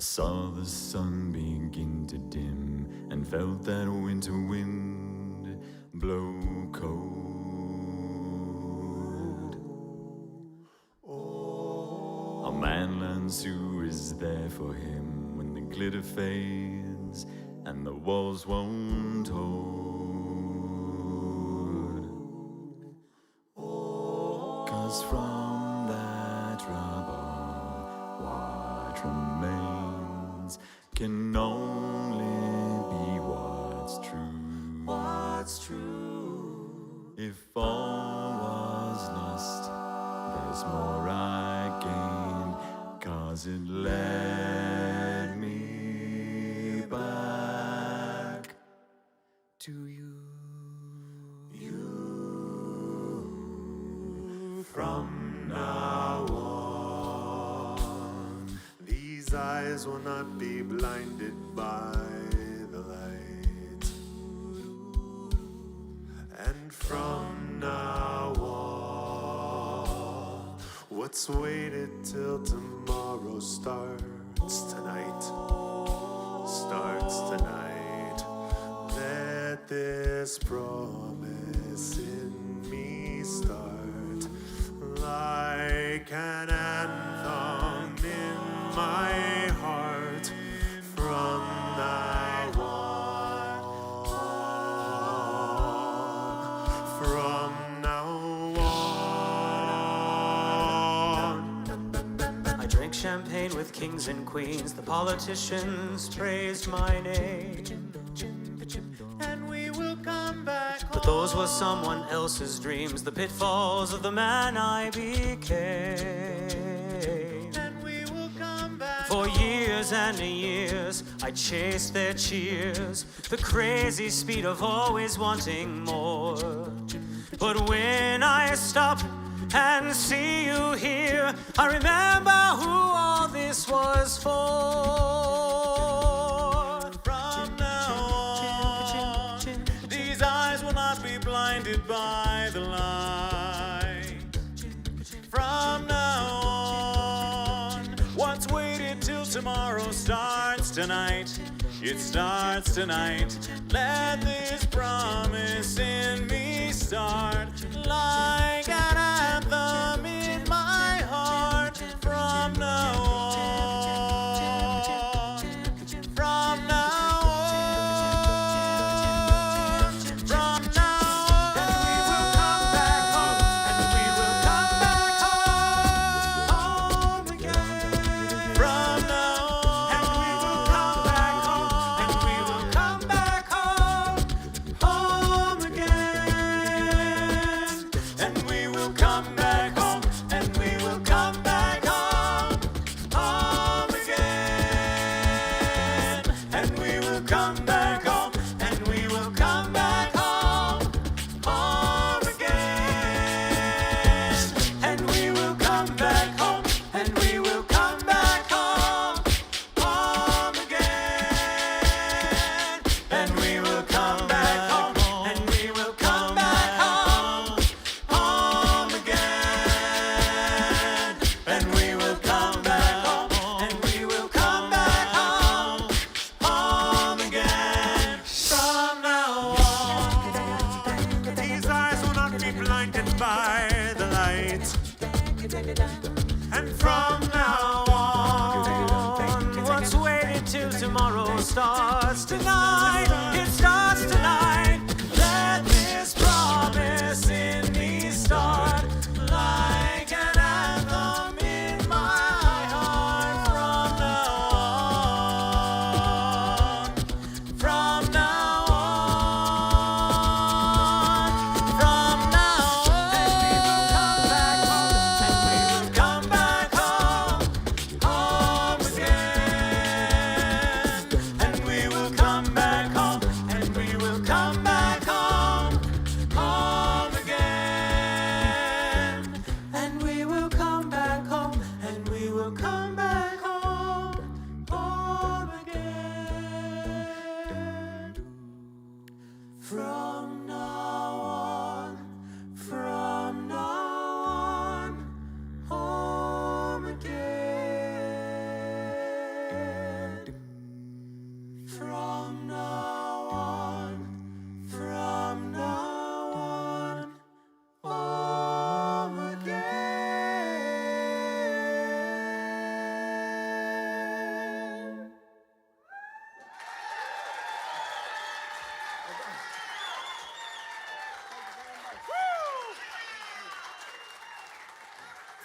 saw the sun begin to dim and felt that winter wind blow cold. A man learns who is there for him when the glitter fades and the walls won't hold. 'Cause from that rubble, what remains can only be what's true. What's true? If all was lost, there's more I gained, 'cause it led me back to you. From now on, these eyes will not be blinded by the light. And from now on, what's waited till tomorrow starts tonight. Starts tonight. Let this promise in me start. Like an anthem in my heart from now on. From now on. I drank champagne with kings and queens. The politicians praised my name. And we will come back home. But those were someone else's dreams, the pitfalls of the man I became. And we will come back For years and years, I chased their cheers, the crazy speed of always wanting more. But when I stop and see you here, I remember who all this was for. From now on, these eyes will not be blinded by the light. From now on, what's waited till tomorrow starts tonight. It starts tonight. Let this promise in me start. Like an anthem in my heart. From now on. From now on. From now on. And we will come back home, and we will come back home again. From now on. And we will come back home, and we will come back home again. And we will come back home.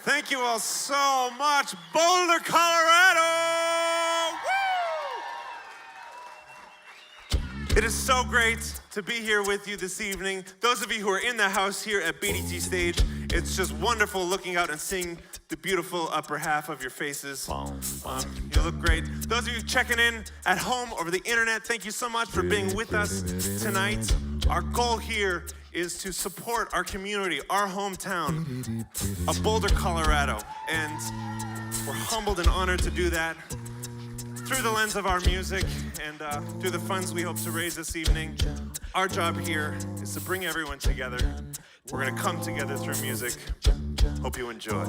Thank you all so much. Boulder, Colorado! Woo! It is so great to be here with you this evening. Those of you who are in the house here at BDT Stage, it's just wonderful looking out and seeing the beautiful upper half of your faces. You look great. Those of you checking in at home over the internet, thank you so much for being with us tonight. Our goal here is to support our community, our hometown of Boulder, Colorado. And we're humbled and honored to do that through the lens of our music and through the funds we hope to raise this evening. Our job here is to bring everyone together. We're gonna come together through music. Hope you enjoy.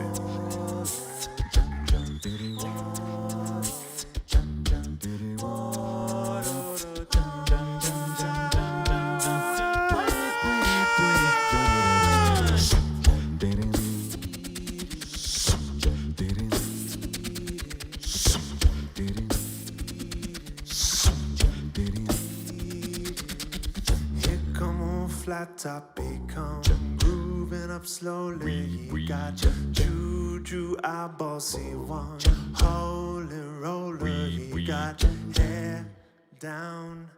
Flat top, he come grooving up slowly. He got juju eyeballs, he want holy roller. He got hair down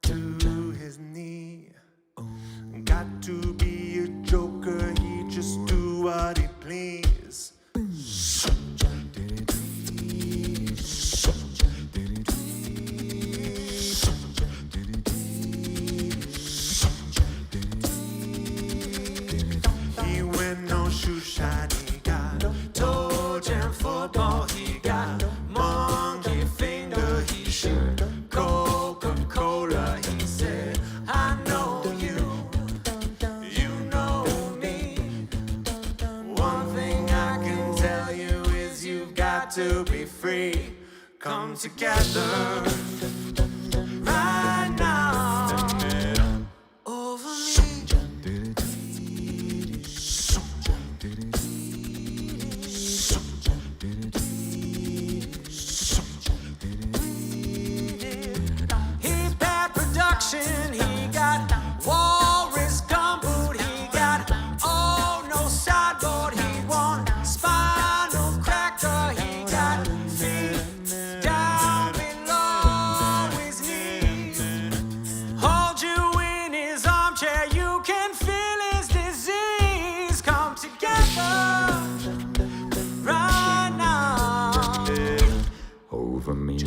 to his knee. Got to be a joker, he just do what he please. He got toe jam football, he got monkey finger, he should Coca-Cola, he said, I know you, you know me. One thing I can tell you is you've got to be free. Come together right now over me. He got walrus gumboot, he got no sideboard, he want spinal cracker, he got feet down below his knees. Hold you in his armchair, you can feel his disease. Come together right now over me.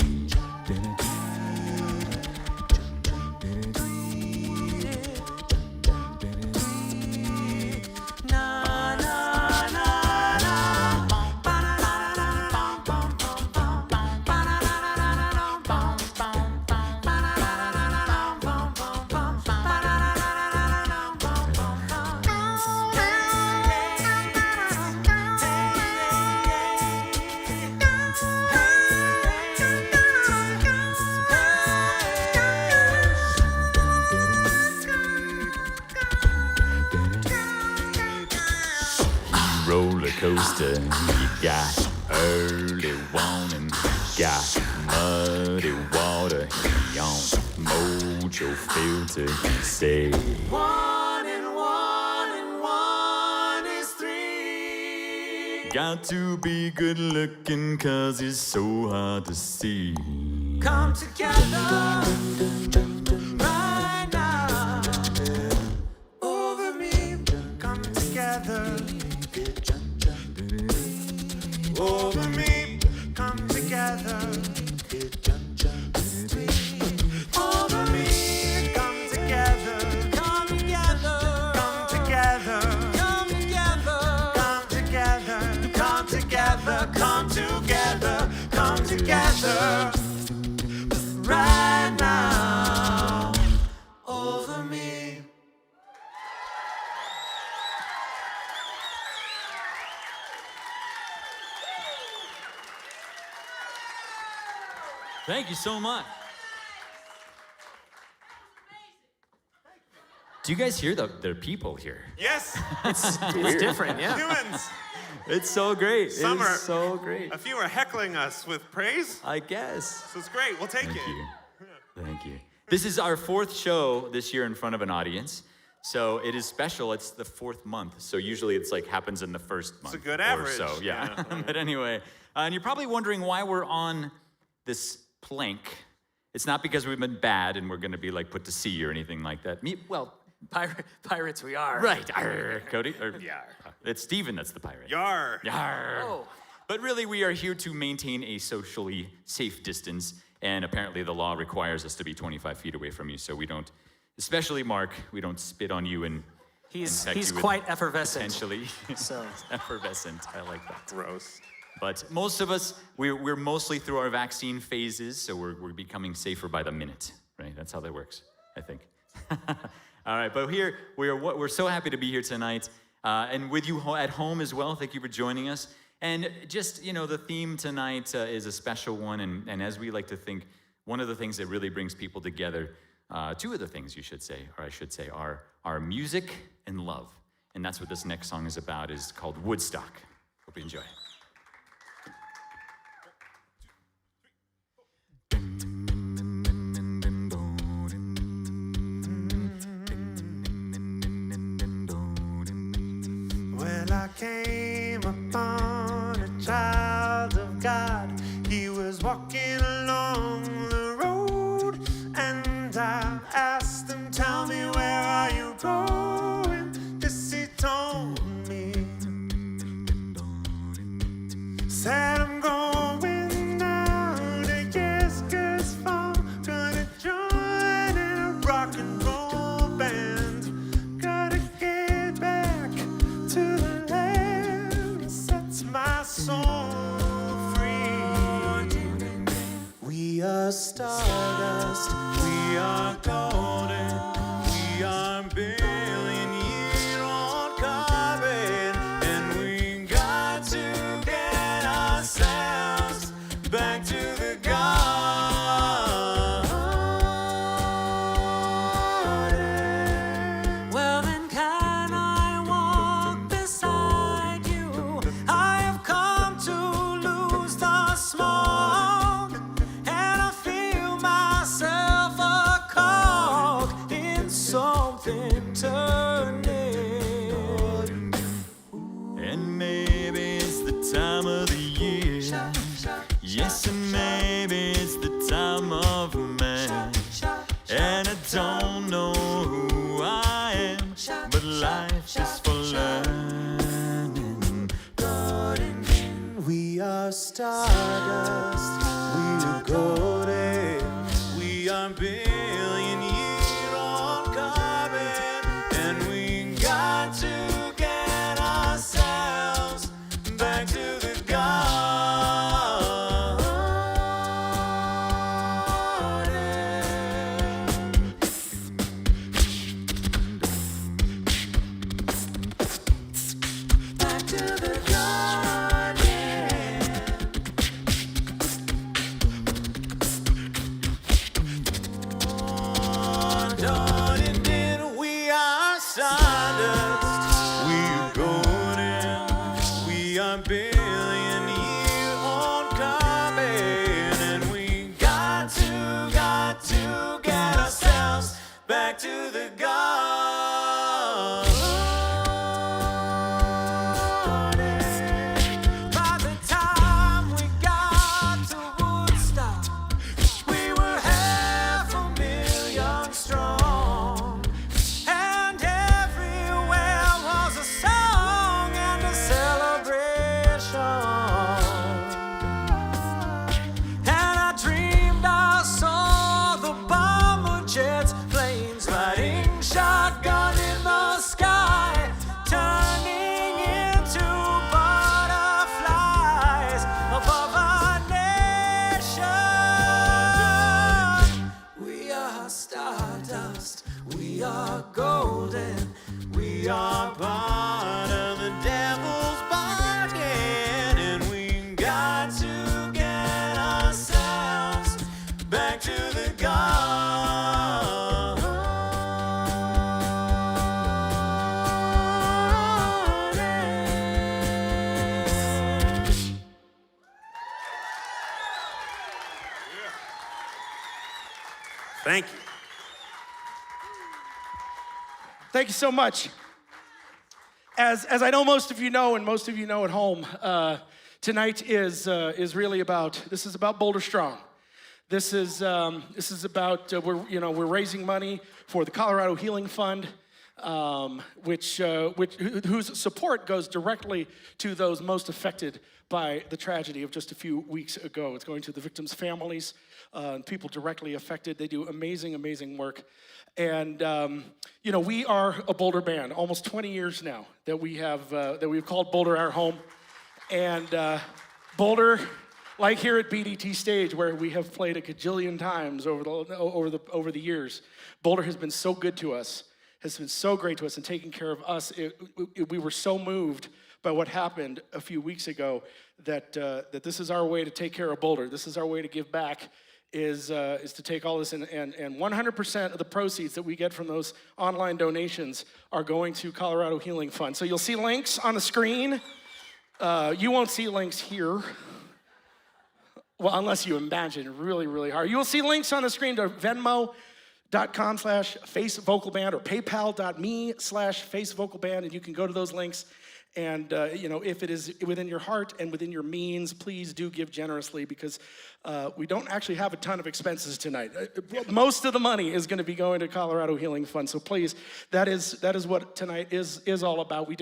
Roller coaster, you got early warning, got muddy water, he on mojo filter, he say 1 and 1 and 1 is 3. got to be good looking cause it's so hard to see. Come together right now over me. Come together over me, come together. Over me, come together. Come together. Come together. Come together. Come together. Come together. Come together. Come together. Right now. Over me. Thank you so much. Do you guys hear there are people here? Yes, It's different, yeah. humans. It's so great. Some are- It's so great. A few are heckling us with praise, I guess. so it's great. We'll take Thank it. you. Thank you. This is our 4th show this year in front of an audience. So it is special. It's the 4th month. So usually it's like happens in the first month. It's a good or average. so, yeah. But anyway, and you're probably wondering why we're on this plank. It's not because we've been bad and we're going to be like put to sea or anything like that. Well, Pirates we are. right. Cody? Yar. It's Steven that's the pirate. Yar. Yar. Oh. But really, we are here to maintain a socially safe distance, and apparently the law requires us to be 25 feet away from you, so we don't, especially Mark, we don't spit on you and He's infect you with quite effervescent. potentially So. effervescent. I like that. Gross. But most of us, we're mostly through our vaccine phases, so we're becoming safer by the minute, right? That's how that works, I think. All right, but here, we're so happy to be here tonight, and with you at home as well. Thank you for joining us. And just, the theme tonight is a special one, and as we like to think, one of the things that really brings people together, 2 of the things you should say, or I should say, are music and love. And that's what this next song is about, is called Woodstock. Hope you enjoy. Well, I came upon a child of God. He was walking along the road, and I asked him, "Tell me, where are you going?" This he told me. Said, "I'm going down to Giscard's Farm, gonna join in a rock and roll band. Gotta get back to the land that sets my soul free. We are stardust, we are golden, we are billion-year-old carbon, and we got to get ourselves back to the garden." Well, then can I walk beside you? I have come to lose the smog, and I feel myself a cog in something turning. And maybe it's the time of the year. Yes, and maybe it's the time of man. And I don't know who I am, but life is for learning. We are stardust, we are golden, we are billion-year-old carbon, and we got to get ourselves back to the garden. Back to the garden. Darling, we are stardust, we are golden, we are billion-year-old carbon, and we got to get ourselves back to the garden. By the time we got to Woodstock, we were 500,000 strong, and everywhere was a song and a celebration. And I dreamed I saw the bomber jets, planes riding shotgun in the sky, turning into butterflies above our nation. We are stardust, we are golden, we are part of the devil's bargain, and we got to get ourselves back to the garden. Thank you. Thank you so much. As I know most of you know, and most of you know at home, tonight is really about, this is about Boulder Strong. This is about, we're raising money for the Colorado Healing Fund, whose support goes directly to those most affected by the tragedy of just a few weeks ago. It's going to the victims' families, people directly affected. They do amazing, amazing work. And, we are a Boulder band, almost 20 years now that we've called Boulder our home. And Boulder, like here at BDT Stage, where we have played a gajillion times over the years, Boulder has been so good to us, has been so great to us and taking care of us. We were so moved by what happened a few weeks ago that this is our way to take care of Boulder. This is our way to give back, is to take all this and 100% of the proceeds that we get from those online donations are going to Colorado Healing Fund. So you'll see links on the screen. You won't see links here. Well, unless you imagine really, really hard. You will see links on the screen to Venmo.com/FaceVocalBand or PayPal.me/FaceVocalBand, and you can go to those links. And, if it is within your heart and within your means, please do give generously because we don't actually have a ton of expenses tonight. Most of the money is going to be going to Colorado Healing Fund. So please, that is what tonight is all about. We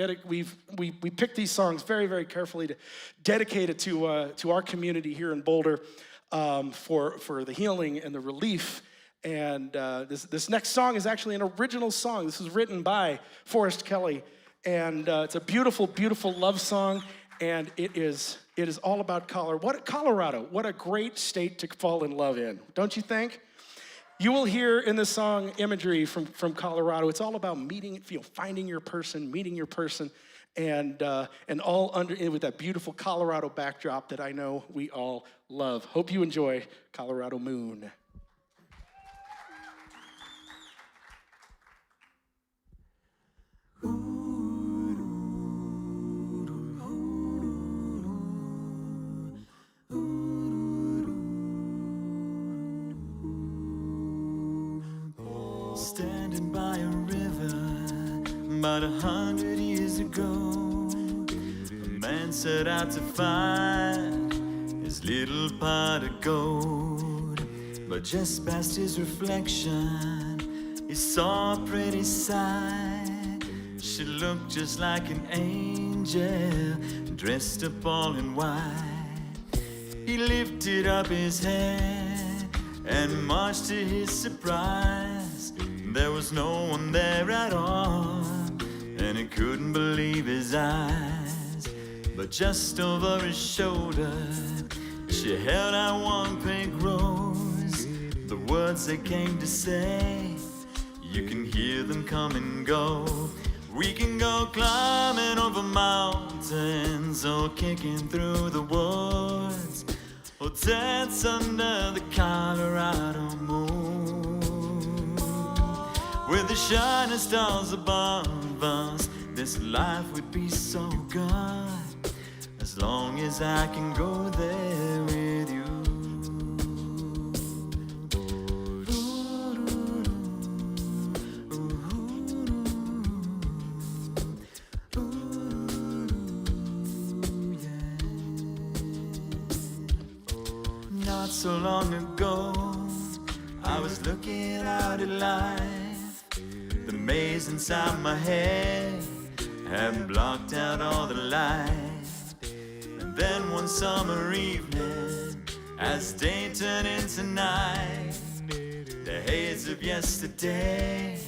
picked these songs very, very carefully to dedicate it to our community here in Boulder for the healing and the relief. And this next song is actually an original song. This was written by Forrest Kelly. And it's a beautiful, beautiful love song, and it is all about Colorado. What a great state to fall in love in, don't you think? You will hear in this song imagery from Colorado. It's all about finding your person, meeting your person, and all under with that beautiful Colorado backdrop that I know we all love. Hope you enjoy Colorado Moon. Standing by a river about 100 years ago, a man set out to find his little pot of gold. But just past his reflection, he saw a pretty sight. She looked just like an angel, dressed up all in white. He lifted up his head, and much to his surprise, there was no one there at all, and he couldn't believe his eyes. But just over his shoulder, she held out one pink rose. The words they came to say, you can hear them come and go. We can go climbing over mountains, or kicking through the woods, or dance under the Colorado moon. With the shining stars above us, this life would be so good, as long as I can go there with you. Not so long ago, I was looking out at life. The maze inside my head had blocked out all the light. And then one summer evening, as day turned into night, the haze of yesterday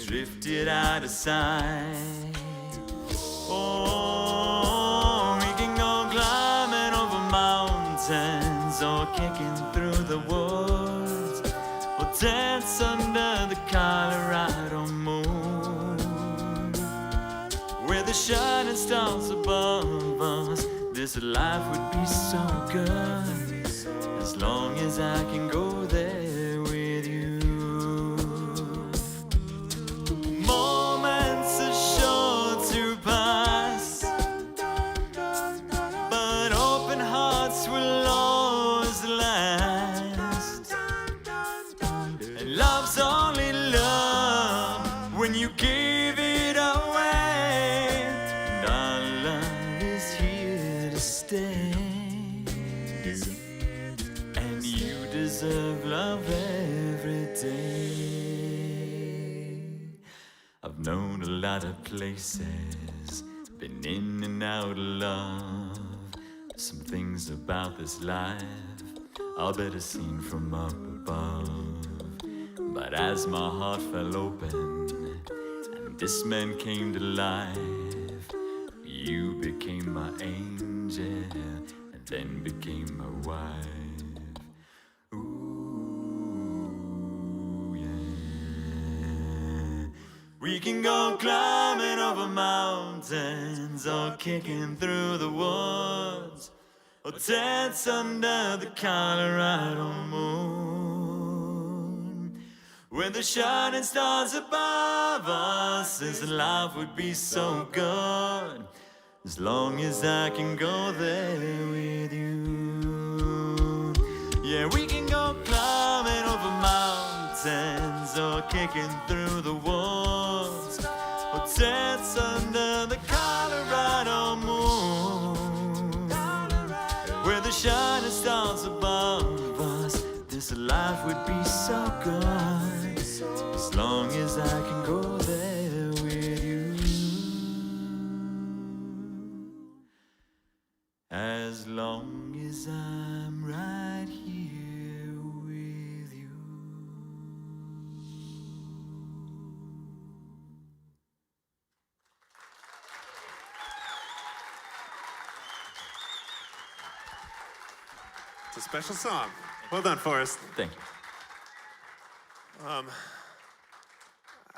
drifted out of sight. Oh, we can go climbing over mountains, or kicking through the woods, or dance under the Colorado moon. With the shining stars above us, this life would be so good, as long as I can go there with you. Moments are sure to pass, but open hearts will always last. And love's only love when you I've known a lot of places, been in and out of love. Some things about this life I'll better seen from up above. But as my heart fell open and this man came to life, you became my angel and then became my wife. Ooh, yeah. We can go climbing over mountains or kicking through the woods or dance under the Colorado moon. When the shining stars above us, this life would be so good. As long as I can go there with you. Yeah, we can go climbing over mountains or kicking through the woods or dance under the Colorado moon. Where the shining stars above us, this life would be so good. As long as I can go there with you. As long as I'm right here with you. It's a special song. Well done, Forrest. Thank you.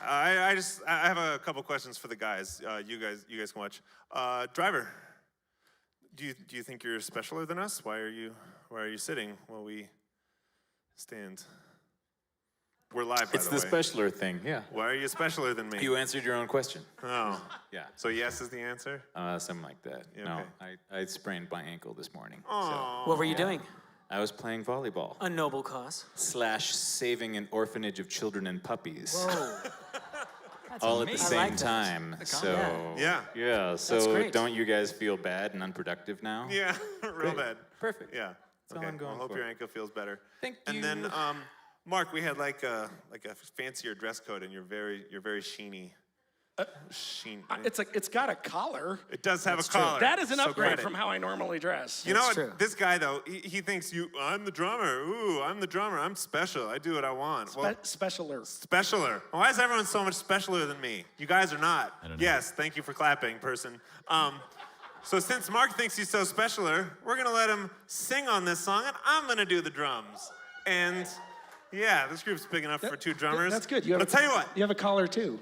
I have a couple questions for the guys. You guys can watch. Driver, do you think you're specialer than us? Why are you sitting while we stand? We're live, by It's the the way. specialer thing, yeah. Why are you specialer than me? You answered your own question. Oh, Yeah. so yes is the answer? Something like that. Yeah, No, okay. I sprained my ankle this morning. Oh, What were you doing? I was playing volleyball A noble cause. / saving an orphanage of children and puppies. Whoa. All at the amazing. same I like that. time. So Yeah. So great. don't you guys feel bad and unproductive now? yeah, real bad. Perfect. Yeah. all Okay. I'm going I hope for. your ankle feels better. Thank And you. then, Mark, we had like a fancier dress code, and you're very sheeny. It's got a collar. It does have a collar. That is an so upgrade credit. from how I normally dress. You know That's what? true. This guy though, he thinks I'm the drummer. Ooh, I'm the drummer. I'm special. I do what I want. Well, Specialer. specialer. Why is everyone so much specialer than me? You guys are not. I don't know. Yes, thank you for clapping, person. So since Mark thinks he's so specialer, we're gonna let him sing on this song, and I'm gonna do the drums. And yeah, this group's big enough for two drummers. That's good. But I'll tell you what. You have a collar too.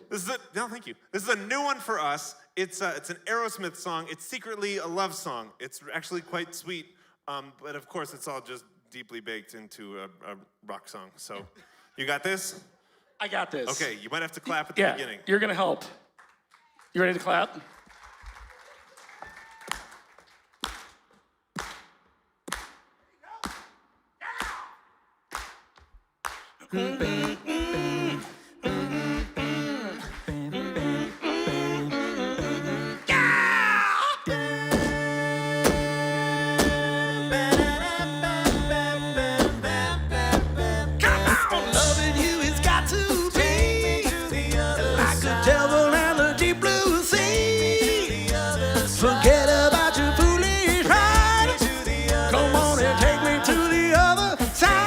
No, thank you. This is a new one for us. It's an Aerosmith song. It's secretly a love song. It's actually quite sweet, but of course it's all just deeply baked into a rock song. So, you got this? I got this. Okay, you might have to clap at the Yeah, beginning. you're gonna help. You ready to clap? Loving you has got to be like the devil and the deep blue sea. Forget about your foolish pride. Come on and take me to the other side.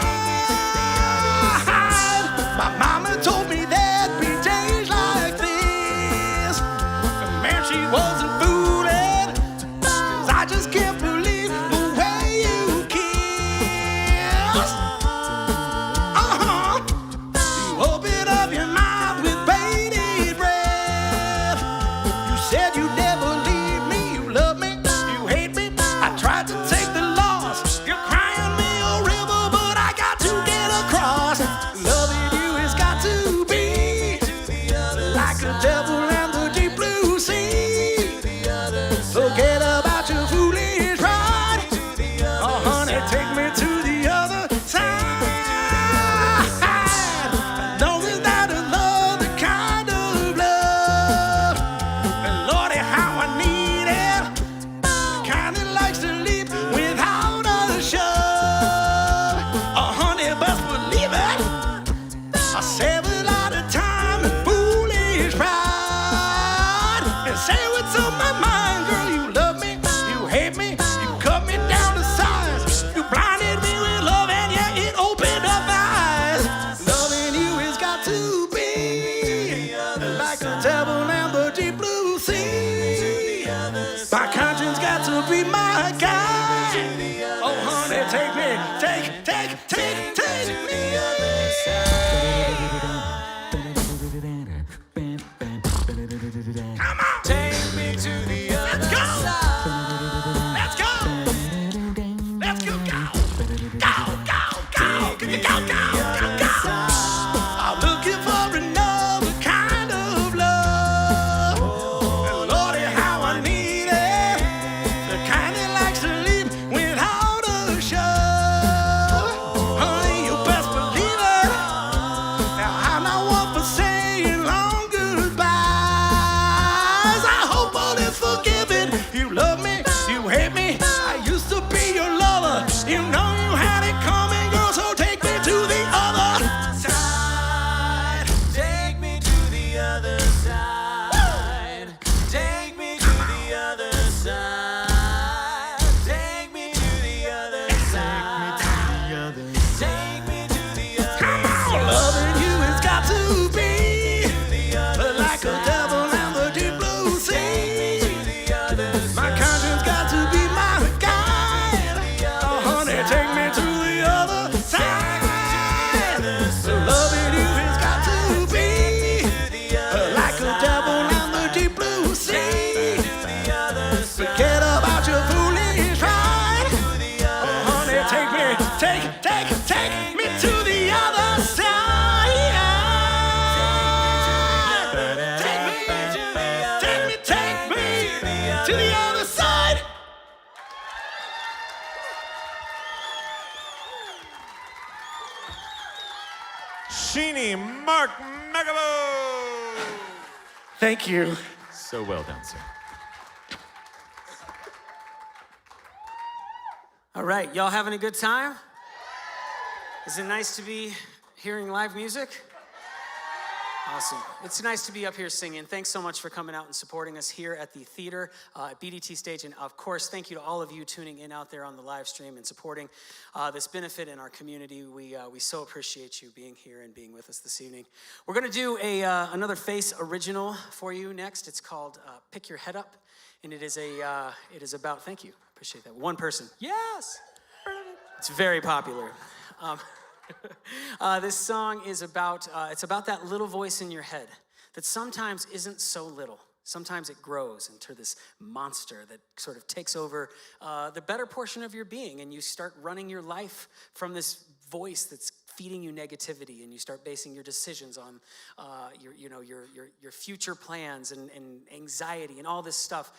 side. To the other side. Sheeny Mark Megabo. Thank you. So well done, sir. All right, y'all having a good time? Is it nice to be hearing live music? Awesome. It's nice to be up here singing. Thanks so much for coming out and supporting us here at the theater, at BDT Stage. And of course, thank you to all of you tuning in out there on the live stream and supporting this benefit in our community. We so appreciate you being here and being with us this evening. We're gonna do another Face original for you next. It's called Pick Your Head Up. And it is about, thank you, appreciate that. One person, yes! It's very popular. This song is about, it's about that little voice in your head that sometimes isn't so little. Sometimes it grows into this monster that sort of takes over the better portion of your being, and you start running your life from this voice that's feeding you negativity, and you start basing your decisions on your future plans and anxiety and all this stuff.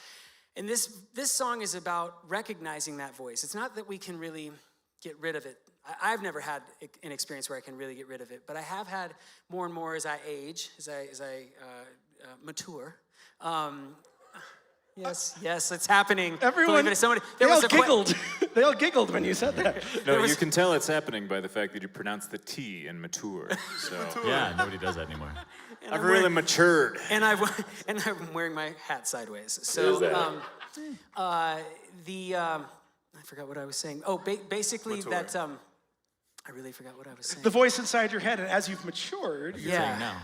And this song is about recognizing that voice. It's not that we can really get rid of it. I've never had an experience where I can really get rid of it, but I have had more and more as I age, as I mature. Yes, it's happening. Everyone, they all giggled. They all giggled when you said that. No, you can tell it's happening by the fact that you pronounce the T in mature. So Yeah, nobody does that anymore. I've really matured. And I'm wearing my hat sideways. So I forgot what I was saying. Oh, basically that. I really forgot what I was saying. The voice inside your head, and as you've matured, You're saying now.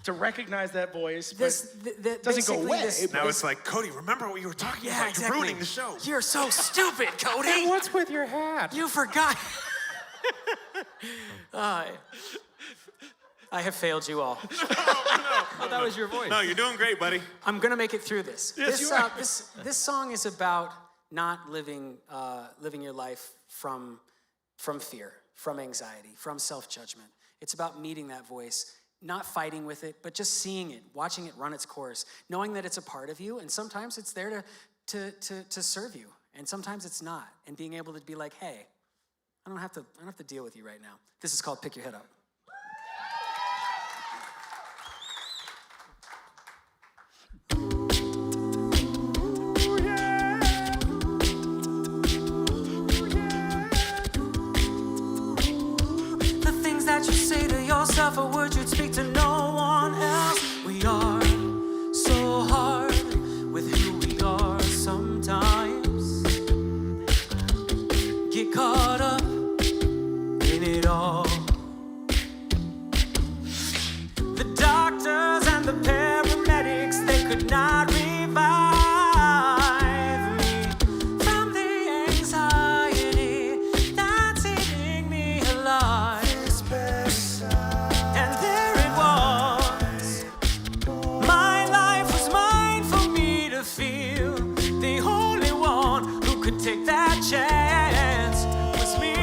to recognize that voice, but it doesn't go away. Now it's like, Cody, remember what you were talking about? Exactly. You're ruining the show. You're so stupid, Cody. What's with your hat? You forgot. I have failed you all. Oh, that was your voice. No, you're doing great, buddy. I'm gonna make it through this. Yes, you are. This song is about not living your life from fear, from anxiety, from self-judgment. It's about meeting that voice, not fighting with it, but just seeing it, watching it run its course, knowing that it's a part of you, and sometimes it's there to serve you, and sometimes it's not, and being able to be like, hey, I don't have to deal with you right now. This is called Pick Your Head Up. Or would you speak to no one else? We are so hard with who we are sometimes. Get caught up in it all. The doctors and the paramedics, they could not revive me from the anxiety that's eating me alive. Take that chance with me.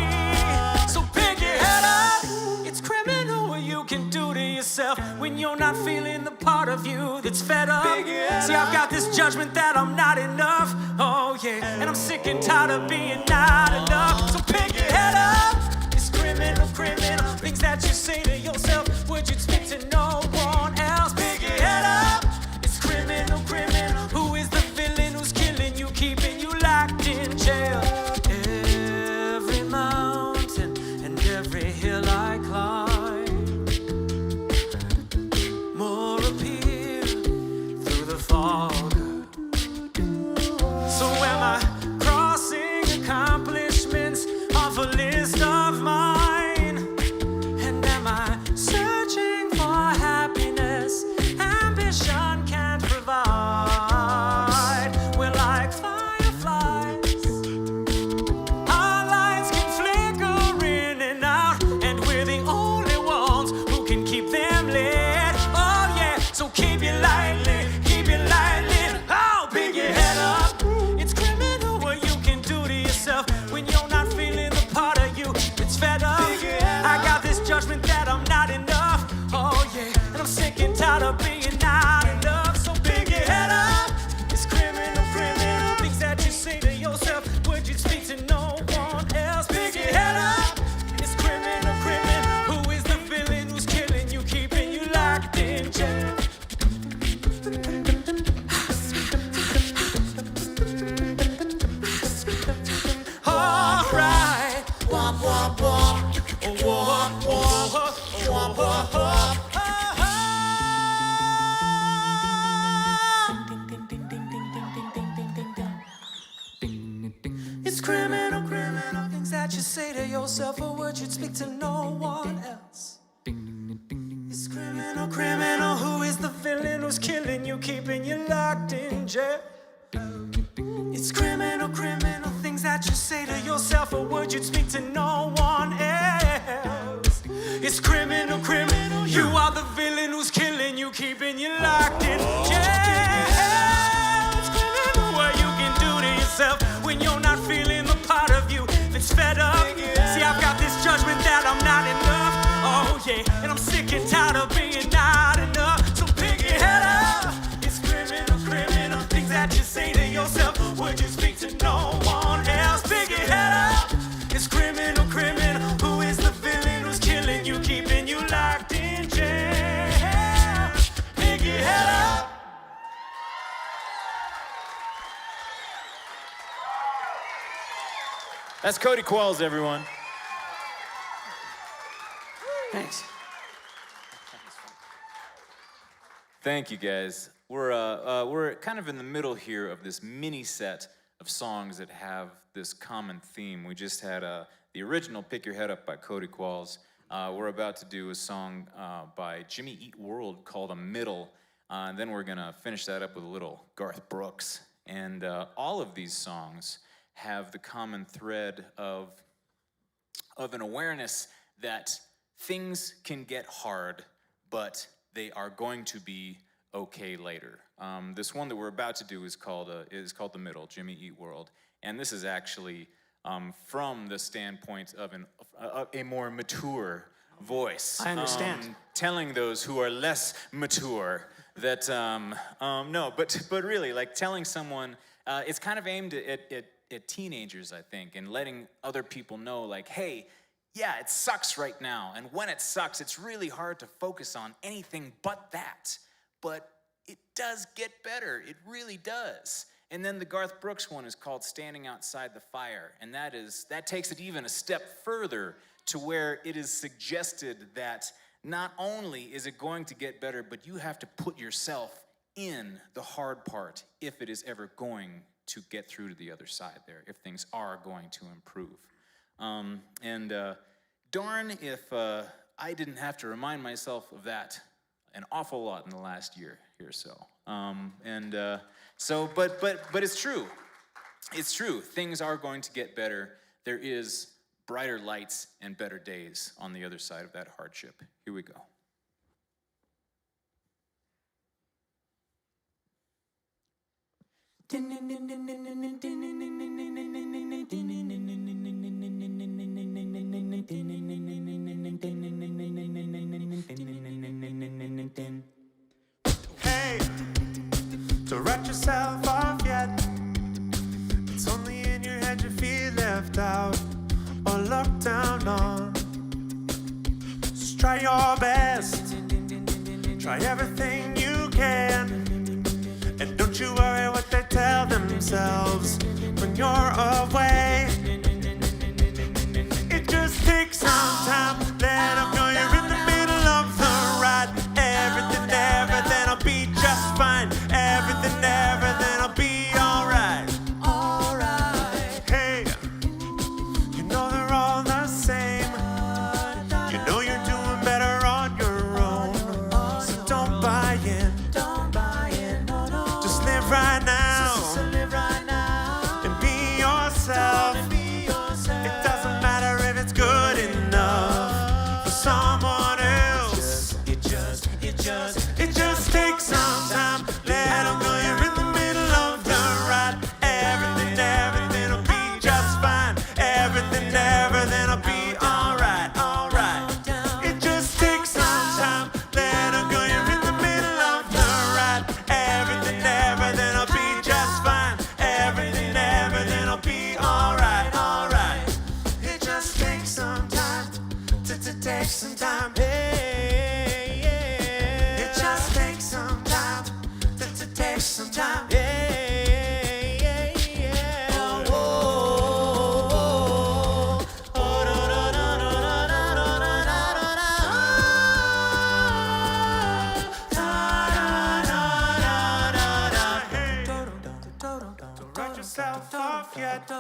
So pick your head up. It's criminal what you can do to yourself when you're not feeling the part of you that's fed up. See, I've got this judgment that I'm not enough. Oh yeah, and I'm sick and tired of being not enough. So pick your head up. It's criminal things that you say to yourself. Would you speak to no one else? Pick your head up. It's criminal. Who is the villain who's killing you, keeping you locked in jail? Every mountain and every hill I climb, more appear through the fog. So am I crossing accomplishments off a list of mine? And am I searching for happiness ambition can't provide? We're like fireflies. Our lights can flicker in and out, and we're the only ones who can keep them lit. Oh yeah, so keep your light lit. Oh, pick your head up. It's criminal what you can do to yourself when you're not feeling the part of you that's fed up. I got this judgment that I'm not enough. Oh yeah, and I'm sick and tired of being not enough. So pick your head up. It's criminal. keeping you locked in jail. It's criminal, criminal things that you say to yourself, or words you'd speak to no one else. It's criminal, criminal, you are the villain who's killing you, keeping you locked in jail. It's criminal what you can do to yourself when you're not feeling the part of you that's fed up. See, I've got this judgment that I'm not enough. Oh yeah, and I'm sick and tired of being not enough. So pick your head up. It's criminal, criminal things that you say to yourself. Would you speak to no one else? Pick your head up. It's criminal, criminal. Who is the villain who's killing you, keeping you locked in jail? Pick your head up. That's Cody Qualls, everyone. Thanks. Thank you, guys. We're kind of in the middle here of this mini set of songs that have this common theme. We just had the original "Pick Your Head Up" by Cody Qualls. We're about to do a song by Jimmy Eat World called "A Middle," and then we're gonna finish that up with a little Garth Brooks. And all of these songs have the common thread of an awareness that things can get hard, but they are going to be okay later. This one that we're about to do is called "The Middle," Jimmy Eat World, and this is actually from the standpoint of a more mature voice. I understand. Telling those who are less mature that no, but really, like telling someone, it's kind of aimed at teenagers, I think, and letting other people know, like, hey, yeah, it sucks right now, and when it sucks, it's really hard to focus on anything but that. But it does get better. It really does. And then the Garth Brooks one is called "Standing Outside the Fire," and that takes it even a step further to where it is suggested that not only is it going to get better, but you have to put yourself in the hard part if it is ever going to get through to the other side there, if things are going to improve. Darn if I didn't have to remind myself of that an awful lot in the last year or so. But it's true. It's true. Things are going to get better. There is brighter lights and better days on the other side of that hardship. Here we go. Hey, don't write yourself off yet. It's only in your head you feel left out or looked down on. Just try your best. Try everything you can. And don't you worry what they tell themselves when you're away. It just takes some time. Let them know you're in the middle of the ride. Everything ever, then I'll be just fine. Everything ever, then I'll be alright. Alright. Hey, you know they're all the same. You know you're doing better on your own. So don't buy in. Just live right now. And be yourself. It doesn't matter if it's good enough for someone else. It just takes some time. Let them know you're in the middle of the ride. Everything, everything'll be just fine. Everything, everything'll be alright, alright. It just takes some time. Let them know you're in the middle of the ride. Everything, everything'll be just fine. Everything, everything'll be alright, alright. It just takes some time to take some time. Hey, yeah. It just takes some time to take some time. Hey, yeah, yeah. Oh, oh, oh, oh, oh, da, da, da, da, da, da, da, da, da, da, da. Don't write yourself off yet.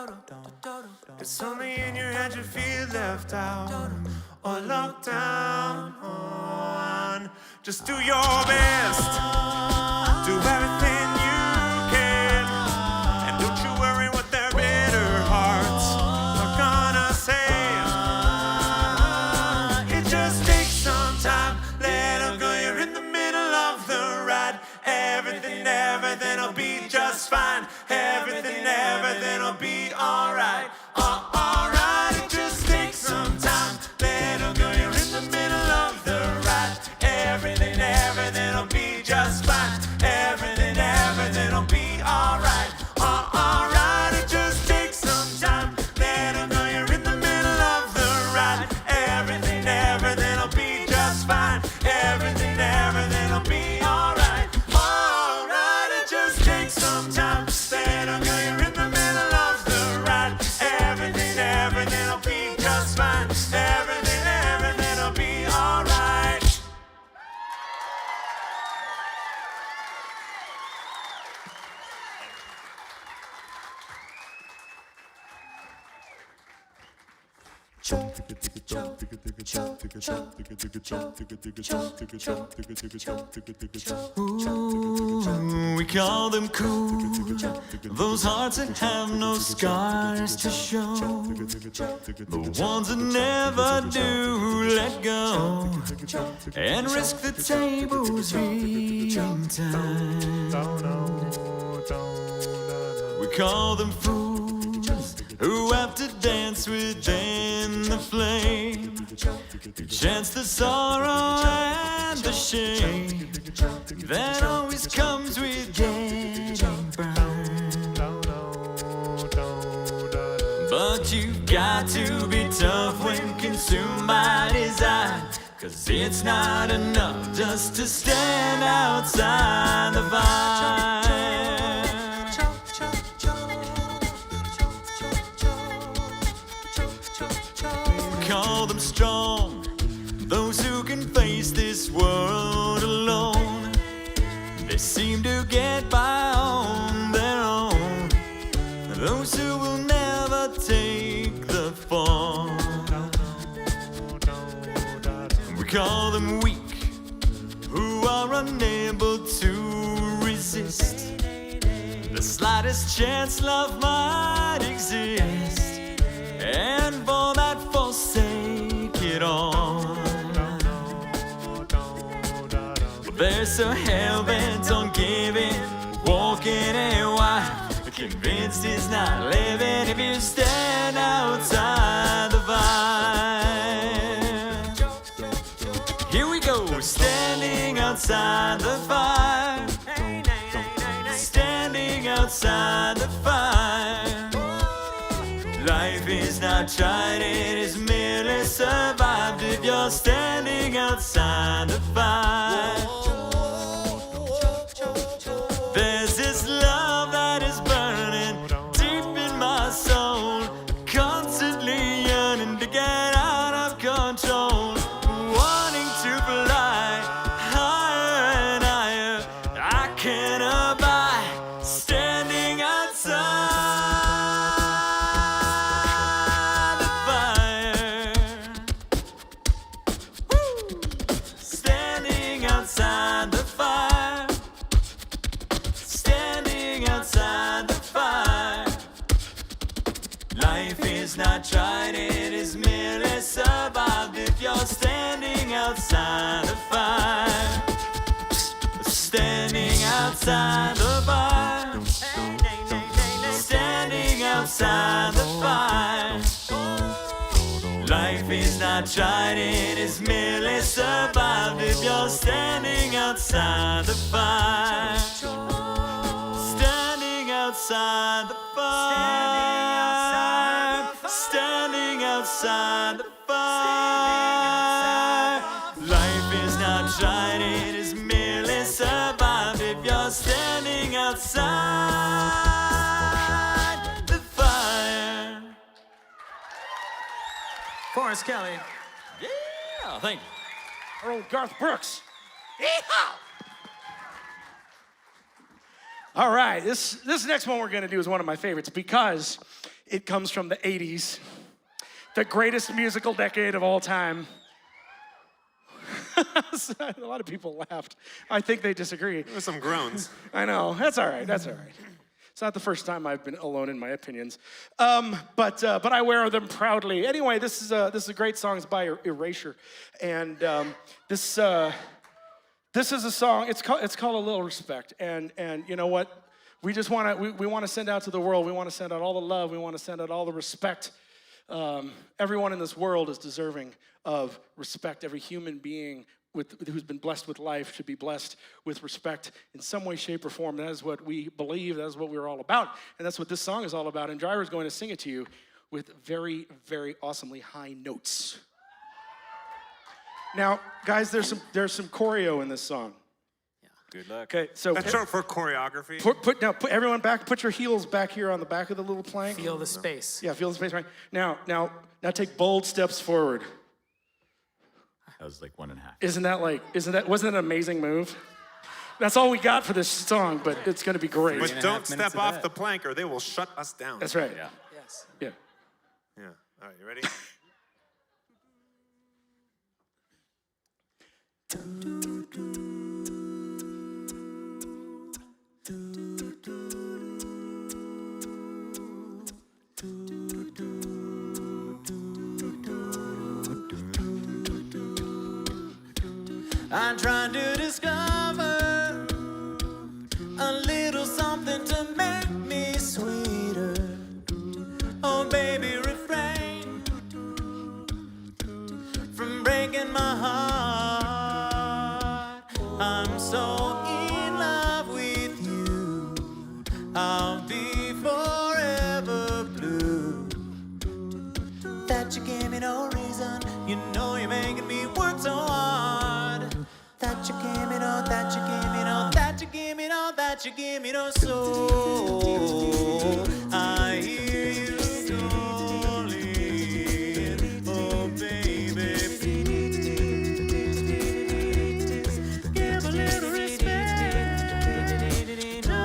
It's only in your head you feel left out or looked down on. Just do your best. Do everything Ooh, we call them cool, those hearts that have no scars to show, the ones that never do let go and risk the tables being turned. We call them fools who have to dance within the flame, who chance the sorrow and the shame that always comes with getting burned. But you've got to be tough when consumed by desire, 'cause it's not enough just to stand outside the fire. Call them strong, those who can face this world alone. They seem to get by on their own, those who will never take the fall. We call them weak, who are unable to resist the slightest chance love might exist, and for that forsake it all. But they're so hell-bent on giving, walking a while, convinced he's not living if you stand outside the fire. Here we go, standing outside the fire, standing outside the fire. Life is not tried, it is merely survived if you're standing outside the fire. There's this love that is burning deep in my soul, constantly yearning to get out of control, wanting to fly higher and higher. I can't abide standing outside the fire. Woo! Standing outside the fire. Standing outside the fire. Life is not tried, it is merely survived if you're standing outside the fire. Standing outside the fire. Standing outside the fire. Life is not tried, it is merely survived if you're standing outside the fire. Standing outside the fire. Standing outside the fire. Life is not tried, it is merely survived if you're standing outside the fire. Forrest Kelly. Yeah, thank you. Our old Garth Brooks. Yeehaw! All right, this next one we're gonna do is one of my favorites because it comes from the 80s, the greatest musical decade of all time. A lot of people laughed. I think they disagree. There were some groans. I know, that's all right, that's all right. It's not the first time I've been alone in my opinions, but I wear them proudly. Anyway, this is a great song. It's by Erasure, and this is a song. It's called A Little Respect, and you know what? We just want to send out to the world. We want to send out all the love. We want to send out all the respect. Everyone in this world is deserving of respect. Every human being who's been blessed with life should be blessed with respect in some way, shape, or form. That is what we believe. That is what we're all about. And that's what this song is all about. And Driver's going to sing it to you with very, very awesomely high notes. Now, guys, there's some choreo in this song. Good luck. Okay, so That's short for choreography. put everyone back. Put your heels back here on the back of the little plank. Feel the space. Yeah, feel the space right. Now take bold steps forward. That was like 1.5. Wasn't it an amazing move? That's all we got for this song, but it's gonna be great. But 3.5 don't minutes step of off that. the plank or they will shut us down. That's right. Yeah. Yes. Yeah. Yeah. All right, you ready? I'm trying to discover a little something to make me sweeter. Oh, baby, refrain from breaking my heart. I'm so in love with you. I'll be forever blue. That you gave me no reason. You know you're making me work so hard. That you gave me no, that you gave me no, that you gave me no, that you gave me no soul. I hear you calling, oh baby, please give a little respect. No,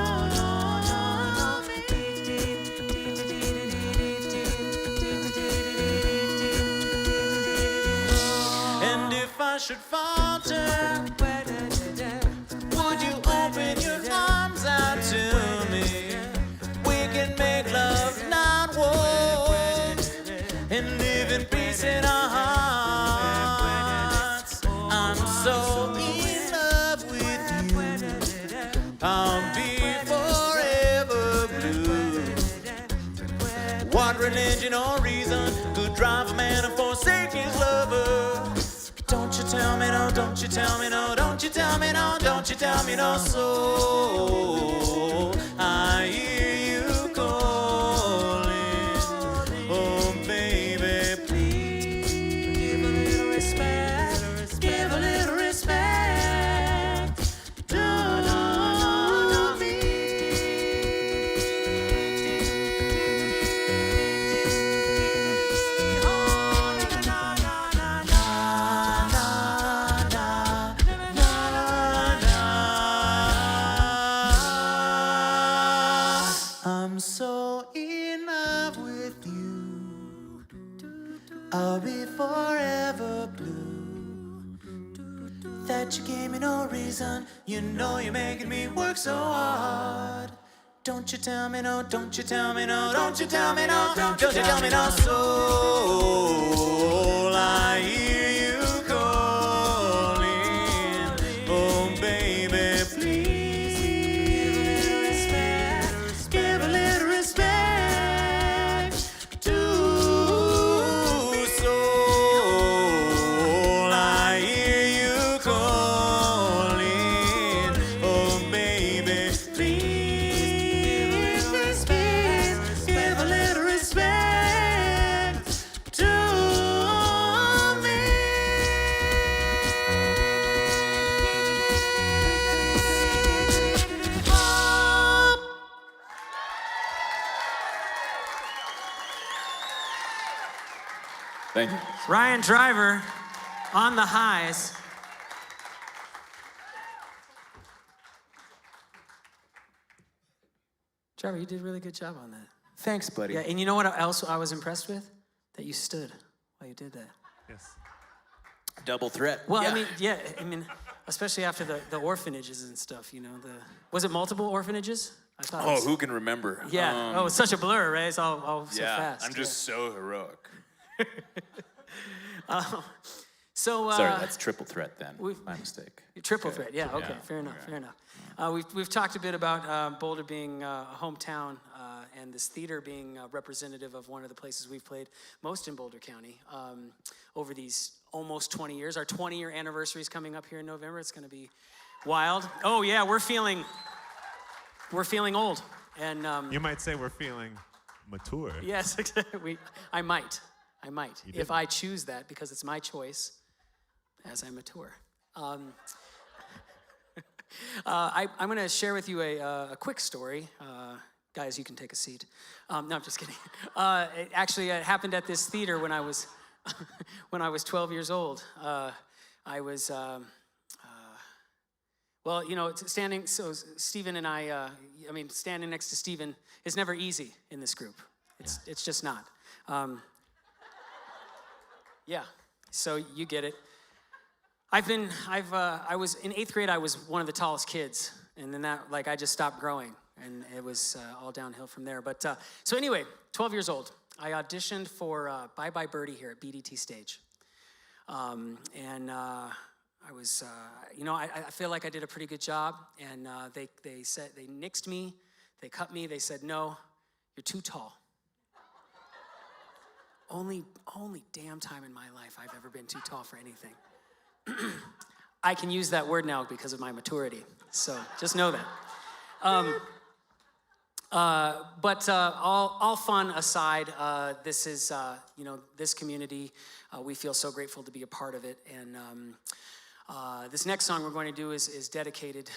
and if I should falter, would you open your arms out to me? We can make love, not war, and live in peace in our hearts. I'm so in love with you. I'll be forever blue. What religion or reason could drive a man to forsake his lover? Don't you tell me no, don't you tell me no, don't you tell me no, don't you tell me no soul. I hear you calling, oh baby, please give a little respect, give a little respect to me. Oh, na na na na I'm so in love with you. I'll be forever blue. That you gave me no reason. You know you're making me work so hard. Don't you tell me no, don't you tell me no, don't you tell me no, don't you tell me no soul. I hear you calling, oh baby, please give a little respect to soul. I hear you calling, oh baby, please give a little respect to me. Thank you. Ryan Driver on the highs. Trevor, you did a really good job on that. Thanks, buddy. Yeah, and you know what else I was impressed with? That you stood while you did that. Yes. Double threat. Well, I mean, especially after the orphanages and stuff, you know. Was it multiple orphanages? I thought it Oh, was, who can remember? yeah. It's such a blur, right? It's all so Yeah, fast. I'm just so heroic. So Sorry, that's triple threat then. we've- My mistake. Triple threat, yeah, okay, Yeah, fair enough, okay. fair enough. We've talked a bit about Boulder being a hometown and this theater being representative of one of the places we've played most in Boulder County over these almost 20 years. Our 20-year anniversary is coming up here in November. It's gonna be wild. Oh yeah, we're feeling old. And You might say we're feeling mature. yes, I might, if I choose that, because it's my choice as I mature. I'm going to share with you a quick story. Guys, you can take a seat. No, I'm just kidding. It happened at this theater when I was when I was 12 years old. I was, standing. So Stephen and standing next to Stephen is never easy in this group. It's just not. Yeah. So you get it. I was in 8th grade. I was one of the tallest kids, and then I just stopped growing, and it was all downhill from there. But so anyway, 12 years old, I auditioned for Bye Bye Birdie here at BDT Stage, and I was, I feel like I did a pretty good job, and they said they nixed me, they cut me, they said no, you're too tall. Only damn time in my life I've ever been too tall for anything. I can use that word now because of my maturity, so just know that. But all fun aside, this is, this community, we feel so grateful to be a part of it, and this next song we're going to do is dedicated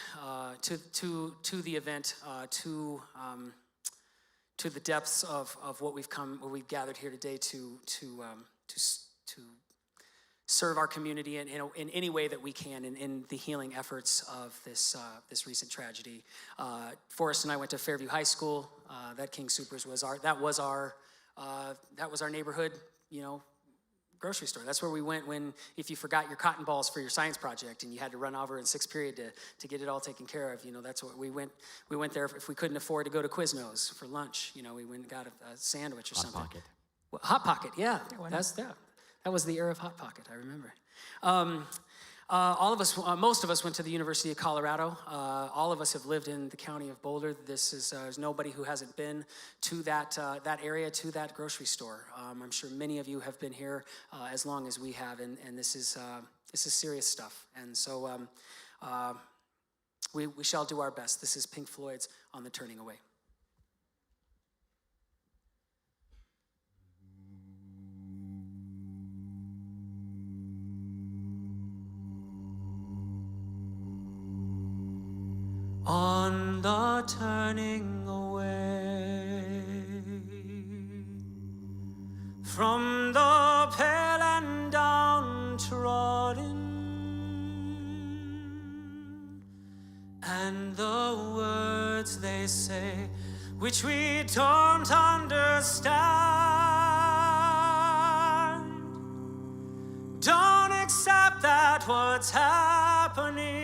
to the event, to the depths of what we've gathered here today to serve our community in any way that we can in the healing efforts of this recent tragedy. Forrest and I went to Fairview High School. That King Soopers was our neighborhood, grocery store. That's where we went if you forgot your cotton balls for your science project and you had to run over in 6th period to get it all taken care of. That's what we went. We went there if we couldn't afford to go to Quiznos for lunch. We went and got a sandwich or Hot something. Pocket. Well, Hot Pocket, yeah. That was the era of Hot Pocket, I remember. All of us, most of us went to the University of Colorado. All of us have lived in the county of Boulder. There's nobody who hasn't been to that area, to that grocery store. I'm sure many of you have been here as long as we have, and this is serious stuff. And so we shall do our best. This is Pink Floyd's On the Turning Away. On the turning away from the pale and downtrodden, and the words they say which we don't understand. Don't accept that what's happening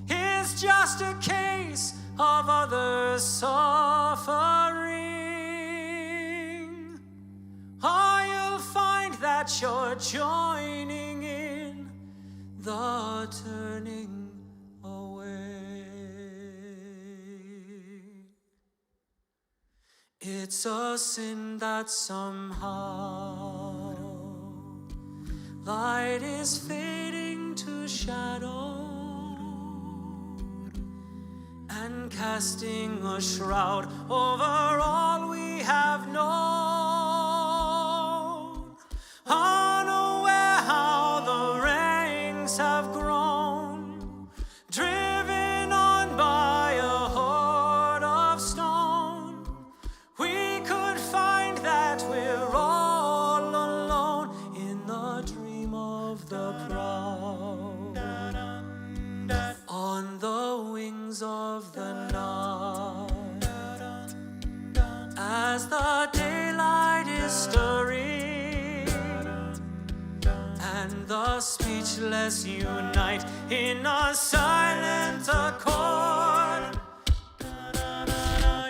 is just a case of others suffering. Or you'll find that you're joining in the turning away. It's a sin that somehow light is fading to shadow and casting a shroud over all we have known. Unaware how the ranks have grown, driven on by a horde of stone, we could find that we're all alone in the dream of the proud. On the wings of the night, as the daylight is stirring, and the speechless unite in a silent accord.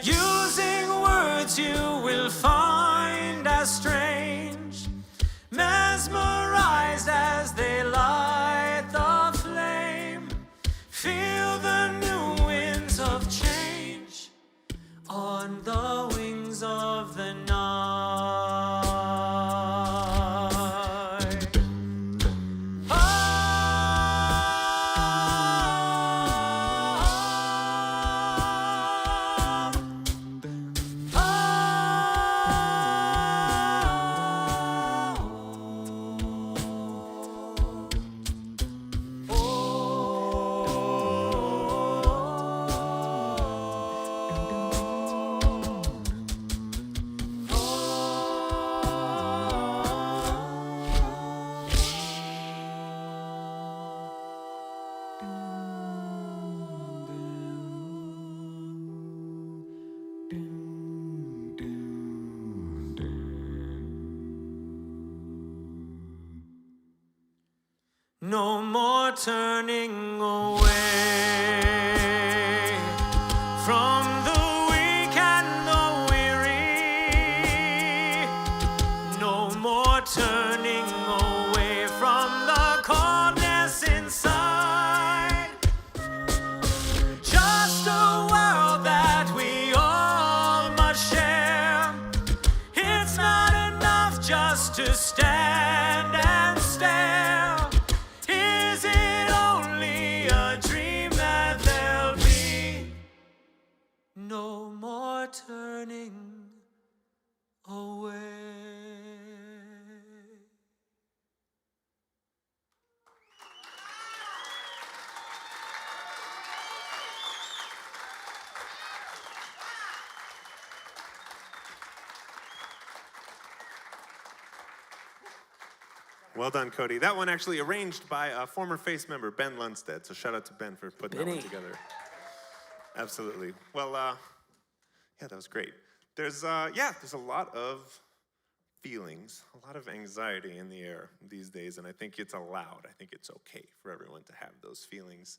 Using words you will find as strange, mesmerized as they light the flame. Feel the new winds of change on the wings of the night. turning away from the weak and the weary. No more turning away from the coldness inside. Just a world that we all must share. It's not enough just to stand and stare. Is it only a dream that there'll be no more turning away? Well done, Cody. That one actually arranged by a former Face member, Ben Lundstedt. So shout out to Ben for putting that one together. Absolutely. Well, yeah, that was great. There's a lot of feelings, a lot of anxiety in the air these days, and I think it's allowed. I think it's okay for everyone to have those feelings,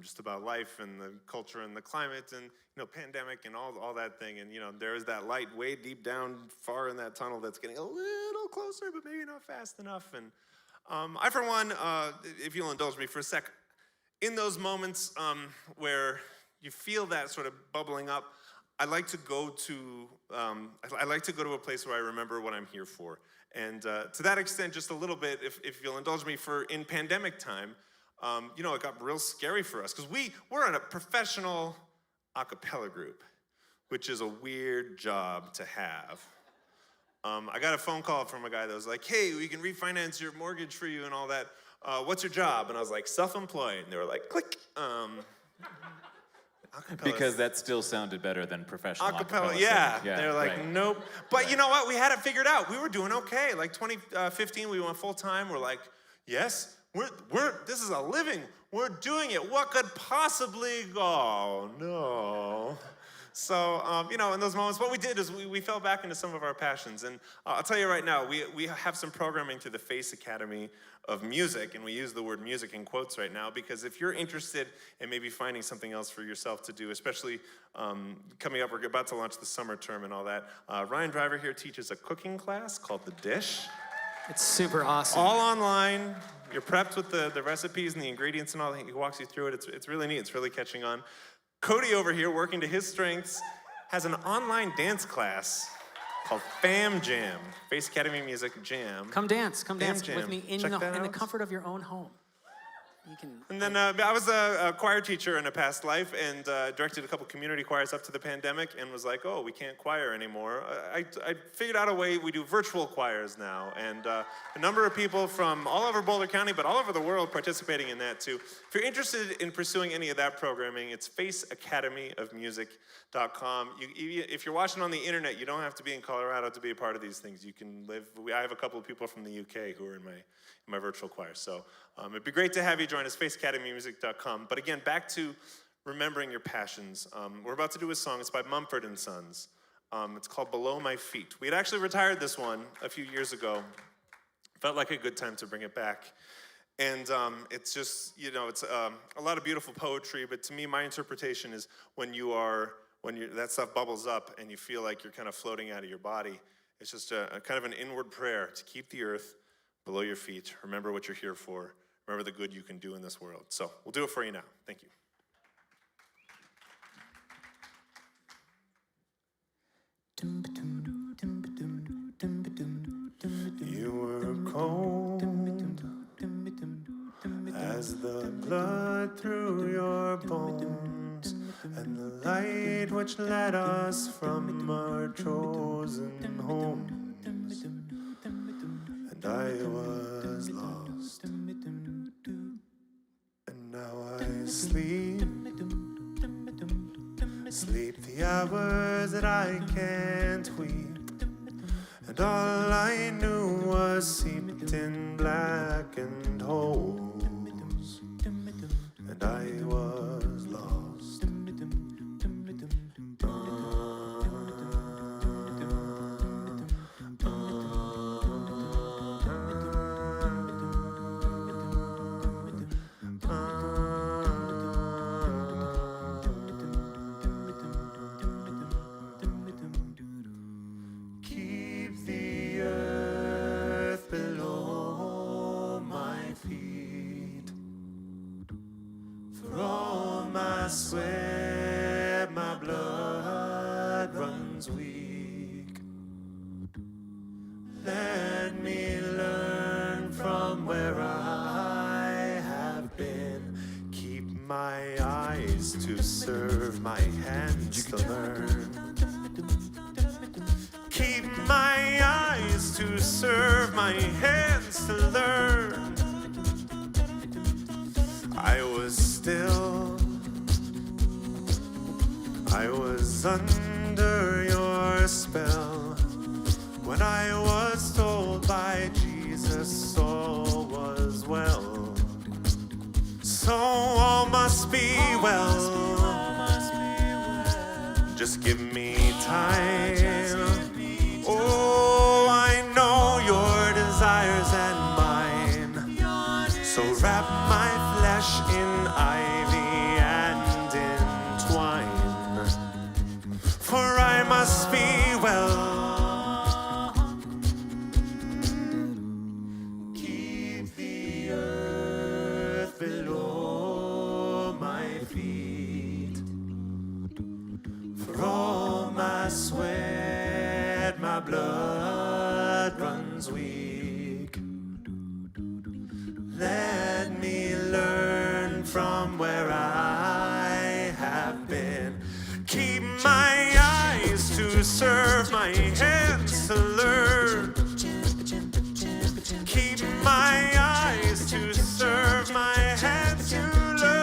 just about life and the culture and the climate and pandemic and all that thing. And there is that light way deep down, far in that tunnel that's getting a little closer, but maybe not fast enough. And I, for one, if you'll indulge me for a sec, in those moments where you feel that sort of bubbling up, I like to go to a place where I remember what I'm here for. And to that extent, just a little bit, if you'll indulge me, in pandemic time, it got real scary for us because we're in a professional a cappella group, which is a weird job to have. I got a phone call from a guy that was like, "Hey, we can refinance your mortgage for you and all that. What's your job?" And I was like, "Self-employed." And they were like, "Click." Because that still sounded better than professional acapella, acapella. yeah. singing. They're like, right. "Nope." But you know what? We had it figured out. We were doing okay. Like 2015, we went full time. We're like, "Yes, this is a living. We're doing it. What could possibly go? Oh, no." So, in those moments, what we did is we fell back into some of our passions. And I'll tell you right now, we have some programming through the Face Academy of Music, and we use the word music in quotes right now, because if you're interested in maybe finding something else for yourself to do, especially coming up, we're about to launch the summer term and all that. Ryan Driver here teaches a cooking class called The Dish. It's super awesome. All online. You're prepped with the recipes and the ingredients and all that. He walks you through it. It's really neat. It's really catching on. Cody over here, working to his strengths, has an online dance class called Fam Jam. Face Academy Music Jam. Come dance Fam with Jam. me in Check the that out. comfort of your own home. You can. And then I was a choir teacher in a past life and directed a couple community choirs up to the pandemic and was like, "Oh, we can't choir anymore." I figured out a way. We do virtual choirs now, and a number of people from all over Boulder County, but all over the world participating in that too. If you're interested in pursuing any of that programming, it's faceacademyofmusic.com. If you're watching on the internet, you don't have to be in Colorado to be a part of these things. You can live. I have a couple of people from the UK who are in my virtual choir. So it'd be great to have you join us, faceacademymusic.com. But again, back to remembering your passions. We're about to do a song. It's by Mumford and Sons. It's called Below My Feet. We had actually retired this one a few years ago. Felt like a good time to bring it back. And it's just, it's a lot of beautiful poetry, but to me, my interpretation is when that stuff bubbles up and you feel like you're kind of floating out of your body, it's just a kind of an inward prayer to keep the earth below your feet. Remember what you're here for. Remember the good you can do in this world. So we'll do it for you now. Thank you. You were cold as the blood through your bones, and the light which led us from our chosen homes. And I was lost, and now I sleep the hours that I can't weep, and all I knew was seeped in blackened holes, and I was lost. I sweat, my blood runs weak. Let me learn from where I have been. Keep my eyes to serve, my hands to learn. Keep my eyes to serve, my hands to learn. I was still, I was under your spell when I was told by Jesus all was well. So all must be well. Just give me time. Oh, I know your desires and mine. So wrap my flesh in ivy and entwine. For I must be well. Keep the earth below my feet. For all my sweat, my blood runs weak. Let me learn from where I have been. Keep my eyes to serve, my hands to learn. Keep my eyes to serve, my hands to learn.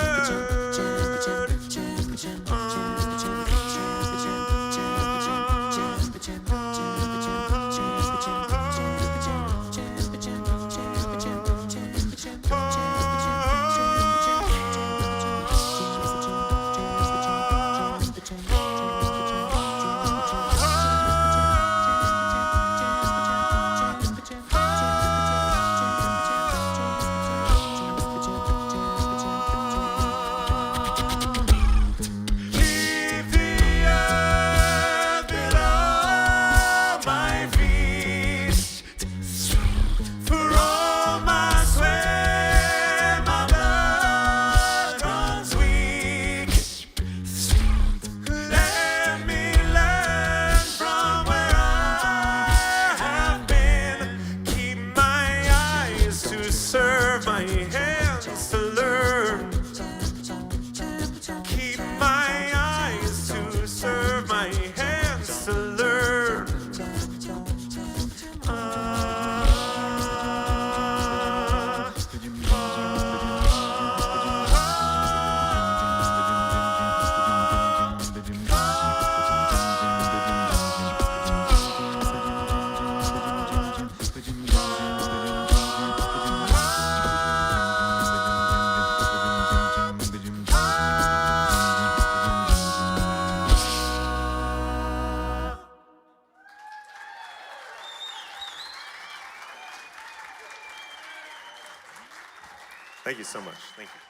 Thank you so much. Thank you.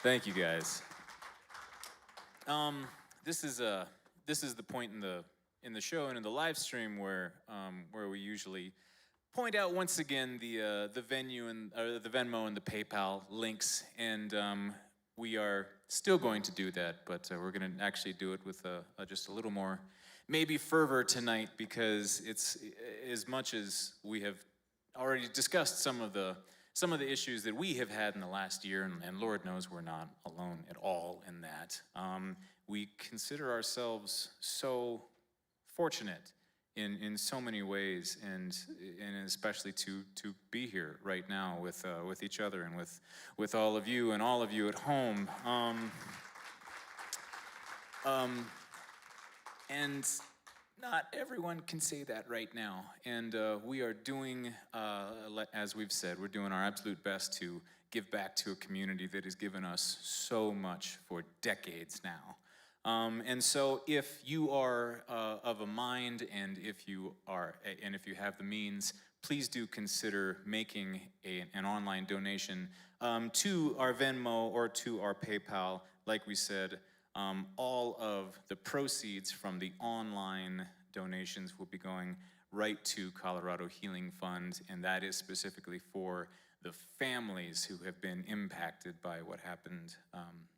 Thank you, guys. This is the point in the show and in the live stream where we usually point out once again the venue and the Venmo and the PayPal links, and we are still going to do that, but we're going to actually do it with just a little more maybe fervor tonight, because it's as much as we have already discussed some of the issues that we have had in the last year, and Lord knows we're not alone at all in that. We consider ourselves so fortunate in so many ways, and especially to be here right now with each other and with all of you and all of you at home. And not everyone can say that right now, and we are doing, as we've said, we're doing our absolute best to give back to a community that has given us so much for decades now. And so, if you are of a mind, and if you have the means, please do consider making an online donation to our Venmo or to our PayPal. Like we said, all of the proceeds from the online donations will be going right to Colorado Healing Fund, and that is specifically for the families who have been impacted by what happened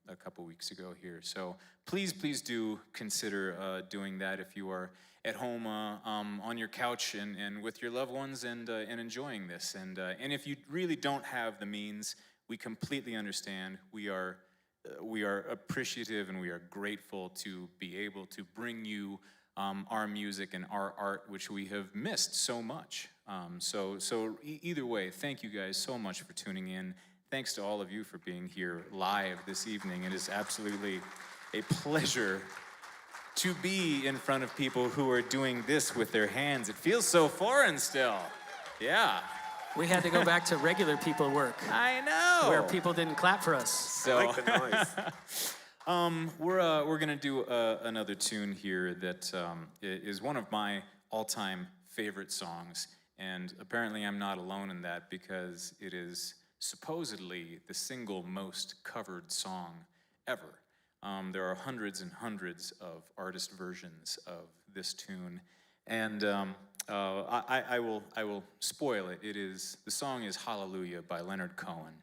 a couple weeks ago here. So please do consider doing that if you are at home on your couch and with your loved ones and enjoying this. And if you really don't have the means, we completely understand. We are appreciative and we are grateful to be able to bring you our music and our art, which we have missed so much. Either way, thank you guys so much for tuning in. Thanks to all of you for being here live this evening. It is absolutely a pleasure to be in front of people who are doing this with their hands. It feels so foreign still. Yeah. We had to go back to regular people work. I know. Where people didn't clap for us. So, I like the noise. we're gonna do another tune here that is one of my all-time favorite songs, and apparently I'm not alone in that because it is supposedly the single most covered song ever. There are hundreds and hundreds of artist versions of this tune, and I will spoil it. The song is "Hallelujah" by Leonard Cohen,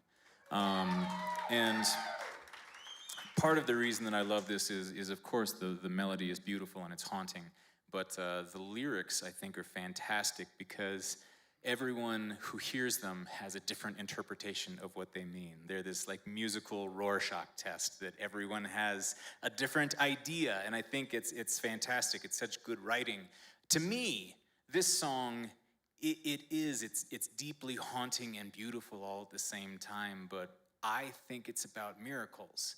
and part of the reason that I love this is of course the melody is beautiful and it's haunting, but the lyrics I think are fantastic because everyone who hears them has a different interpretation of what they mean. They're this like musical Rorschach test that everyone has a different idea, and I think it's fantastic. It's such good writing. To me, this song, it's deeply haunting and beautiful all at the same time, but I think it's about miracles,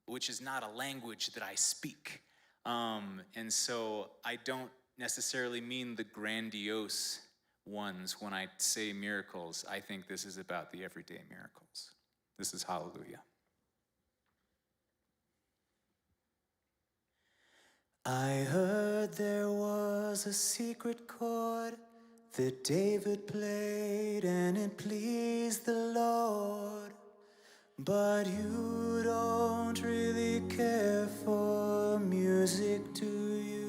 which is not a language that I speak. And so I don't necessarily mean the grandiose ones when I say miracles. I think this is about the everyday miracles. This is Hallelujah. I heard there was a secret chord that David played and it pleased the Lord. But you don't really care for music, do you?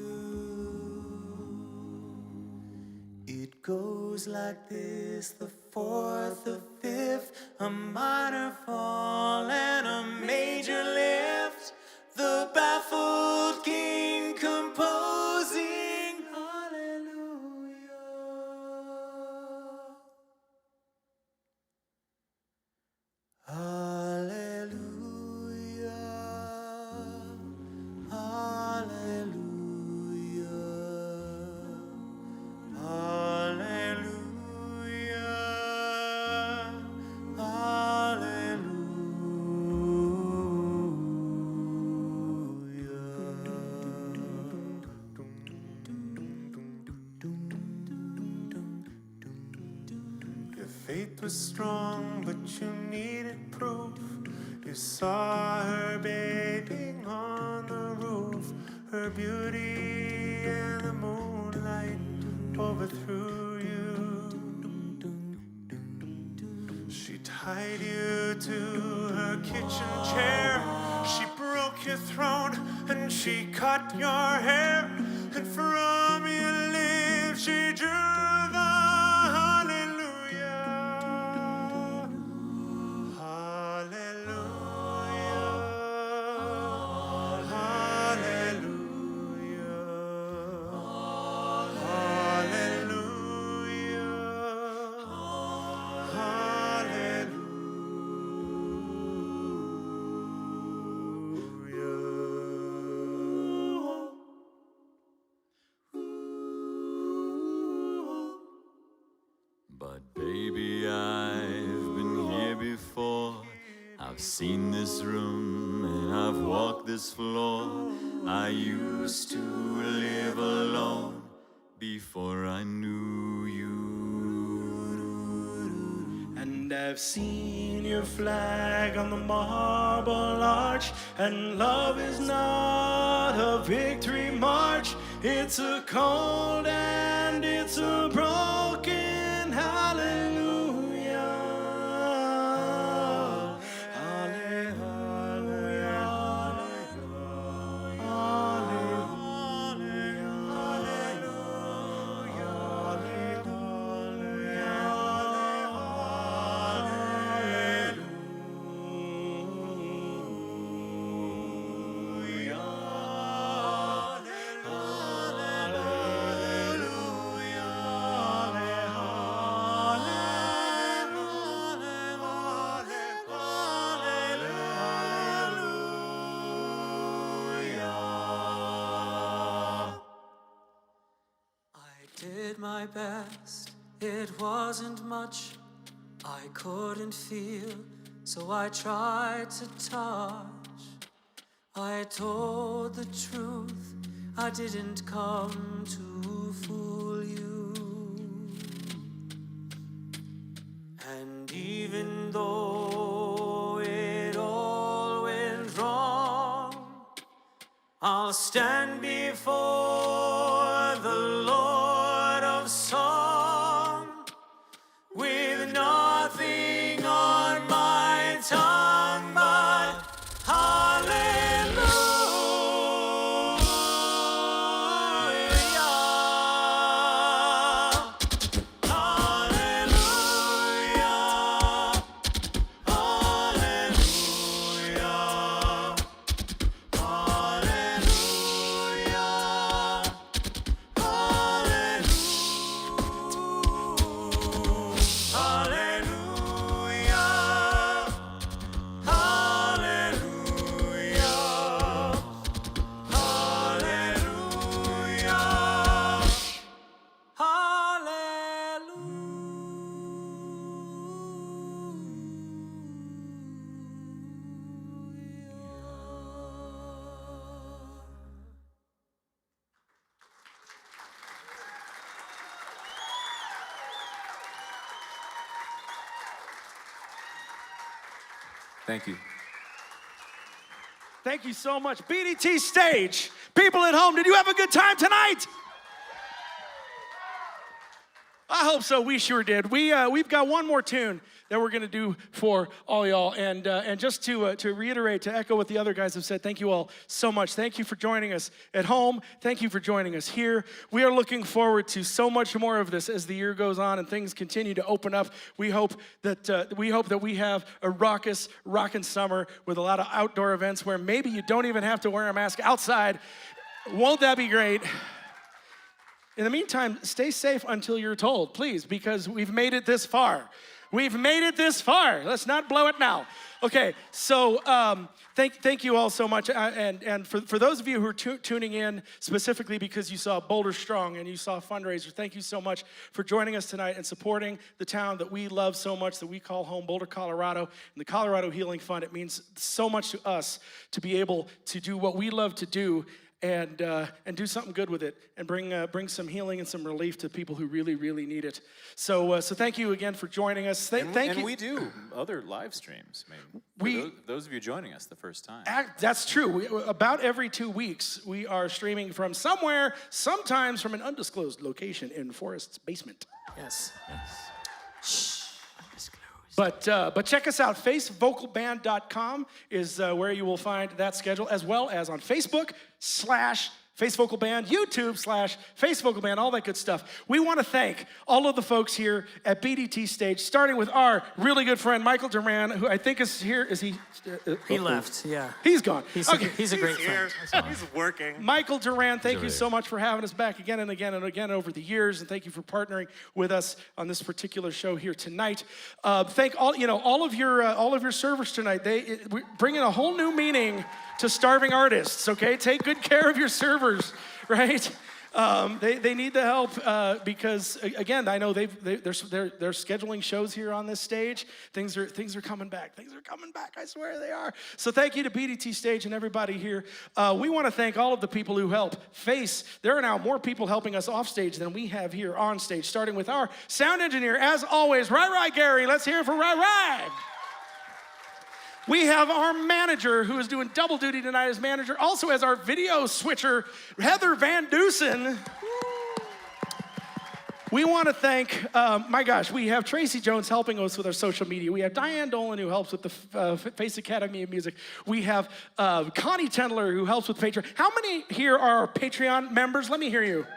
It goes like this: the fourth, the fifth, a minor fall and a major lift. The baffled king composing hallelujah. Hallelujah. Hallelujah. Your faith was strong, but you needed proof. You saw her bathing on the roof. Her beauty and the moonlight overthrew you. She tied you to her kitchen chair. She broke your throne and she cut your hair. And from your lips she drew the hallelujah. Hallelujah. Hallelujah. But baby, I've been here before. I've seen this room and I've walked this floor. I used to live alone before I knew you. And I've seen your flag on the marble arch. And love is not a victory march. It's a cold and it's a broken hallelujah. Hallelujah. Hallelujah. my best. It wasn't much I couldn't feel, so I tried to touch. I told the truth, I didn't come to fool you. And even though it all went wrong, I'll stand before the Lord of Song with nothing on my tongue but hallelujah. Thank you. Thank you so much. BDT Stage. People at home, did you have a good time tonight? I hope so. We sure did. We've got one more tune that we're going to do for all y'all. And just to reiterate, to echo what the other guys have said, thank you all so much. Thank you for joining us at home. Thank you for joining us here. We are looking forward to so much more of this as the year goes on and things continue to open up. We hope that we have a rockin' summer with a lot of outdoor events where maybe you don't even have to wear a mask outside. Won't that be great? In the meantime, stay safe until you're told, please, because we've made it this far. We've made it this far. Let's not blow it now. Okay, so thank you all so much. And for those of you who are tuning in specifically because you saw Boulder Strong and you saw Fundraiser, thank you so much for joining us tonight and supporting the town that we love so much, that we call home, Boulder, Colorado, and the Colorado Healing Fund. It means so much to us to be able to do what we love to do and do something good with it and bring some healing and some relief to people who really, really need it. So thank you again for joining us. Thank you. And we do other live streams. I mean, those of you joining us the first time. That's true. About every 2 weeks, we are streaming from somewhere, sometimes from an undisclosed location in Forest's basement. Yes. But check us out. FaceVocalBand.com is where you will find that schedule, as well as on Facebook /FaceVocalBand, YouTube /FaceVocalBand, all that good stuff. We want to thank all of the folks here at BDT Stage, starting with our really good friend, Michael Duran, who I think is here. Is he? He left, yeah. He's gone. He's a great friend. He's working. Michael Duran, thank you so much for having us back again and again and again over the years, and thank you for partnering with us on this particular show here tonight. Thank all of your servers tonight. We're bringing a whole new meaning to starving artists. Okay, take good care of your servers, right? They need the help because again, I know they're scheduling shows here on this stage. Things are coming back. Things are coming back. I swear they are. So thank you to BDT Stage and everybody here. We want to thank all of the people who help Face. There are now more people helping us off stage than we have here on stage. Starting with our sound engineer, as always, Rai Gary. Let's hear it for Rai. We have our manager who is doing double duty tonight as manager, also as our video switcher, Heather Van Dusen. We want to thank, we have Tracy Jones helping us with our social media. We have Diane Dolan who helps with the Face Academy of Music. We have Connie Tendler who helps with Patreon. How many here are Patreon members? Let me hear you.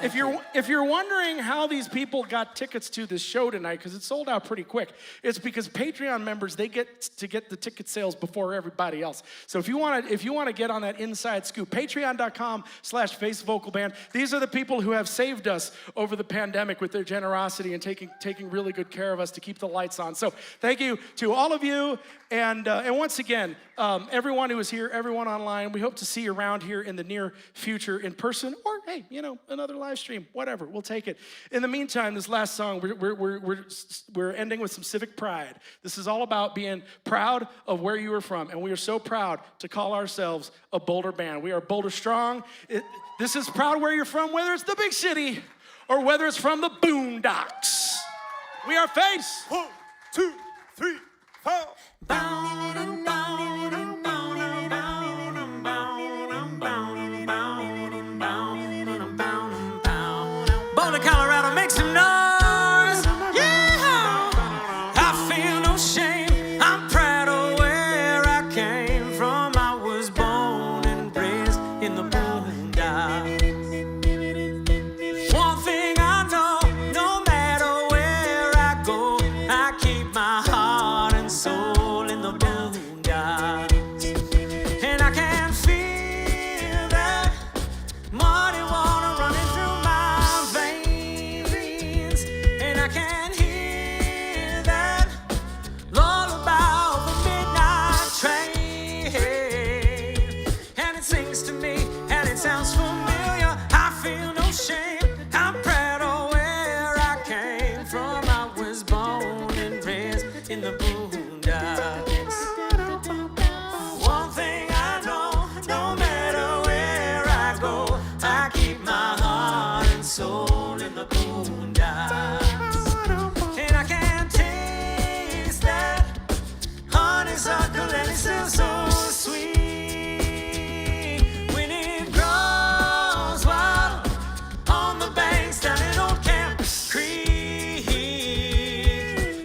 If you're wondering how these people got tickets to this show tonight, because it sold out pretty quick, it's because Patreon members, they get the ticket sales before everybody else. So if you want to get on that inside scoop, patreon.com/FaceVocalBand. These are the people who have saved us over the pandemic with their generosity and taking really good care of us to keep the lights on. So thank you to all of you, and once again, everyone who is here, everyone online. We hope to see you around here in the near future in person or hey, another live stream, whatever, we'll take it. In the meantime, this last song, we're ending with some civic pride. This is all about being proud of where you are from, and we are so proud to call ourselves a Boulder band. We are Boulder strong. This is proud where you're from, whether it's the big city or whether it's from the boondocks. We are Face. 1, 2, 3, 4. Boulder, Colorado, make some noise. Yeah! I feel no shame. I'm proud of where I came from. I was born and raised in the boondocks. One thing I know, no matter where I go, I keep my heart and soul in the boondocks. And I can feel that muddy water running through my veins. And I can hear that lullaby of the midnight train. And it sings to me, and it sounds familiar. I feel no shame. I'm proud of where I came from. I was born and raised in the boondocks. One thing I know, no matter where I go, I keep my heart and soul in the boondocks. And I can taste that honeysuckle, and it's still so sweet when it grows wild on the banks down in Old Camp Creek.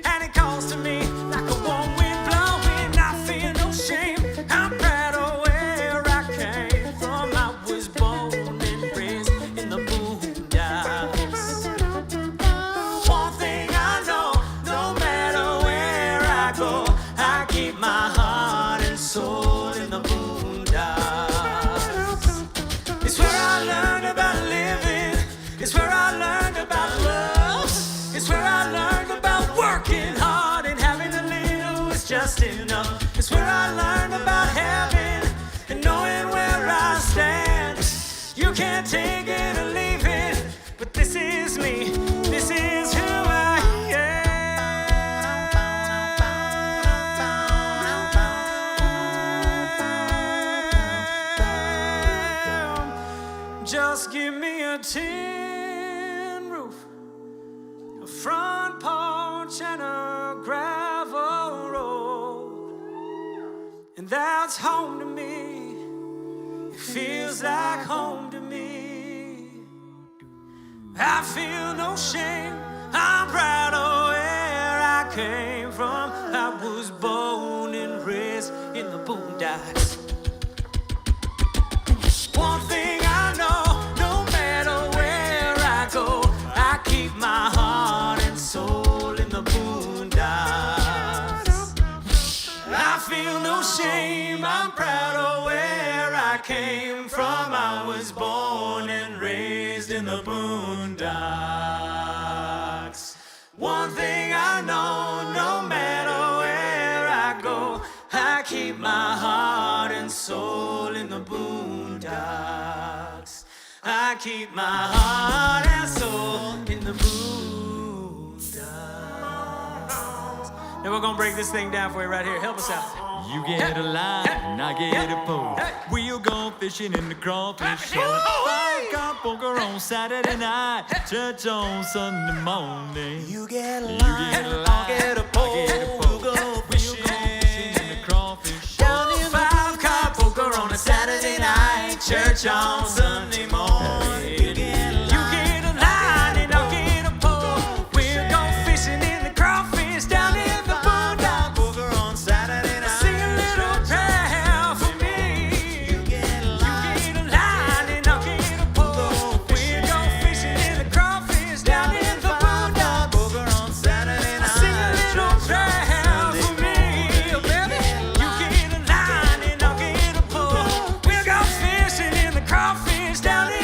And it calls to me like a warm wind blowing. I feel no shame. I'm proud of where I came from. I was born and raised in the boondocks. One thing I know, no matter where I go, I keep my heart and soul in the boondocks. It's where I learned about living. It's where I learned about love. It's where I learned about working hard and having a little is just enough. It's where I learned about heaven and knowing where I stand. You can't take it or leave it, but this is me. This is who I am. Just give me a tin roof, a front porch, and a gravel road, and that's home to me. It feels like home to me. I feel no shame. I'm proud of where I came from. I was born and raised in the boondocks. One thing I know, no matter where I go, I keep my heart and soul in the boondocks. I feel no shame. I'm proud of where I came from. I was born and raised in the boondocks. One thing I know, no matter where I go, I keep my heart and soul in the boondocks. I keep my heart and soul in the boondocks. Now we're gonna break this thing down for you right here. Help us out. You get a line, and I get a pole. We'll go fishing in the crawfish shoal. Five got poker on Saturday night, church on Sunday morning. You get a line, I'll get a pole. We'll go fishing in the crawfish shoal. down in five car poker on a Saturday night, church on Sunday morning. You get a line and I'll get a pole. We'll go fishing in the crawfish down in the boondocks. Poker on Saturday night. Sing a little prayer for me. You get a line and I'll get a pole. We'll go fishing in the crawfish down in the boondocks. Poker on Saturday night. Sing a little prayer for me, baby. You get a line and I'll get a pole. We'll go fishing in the crawfish down in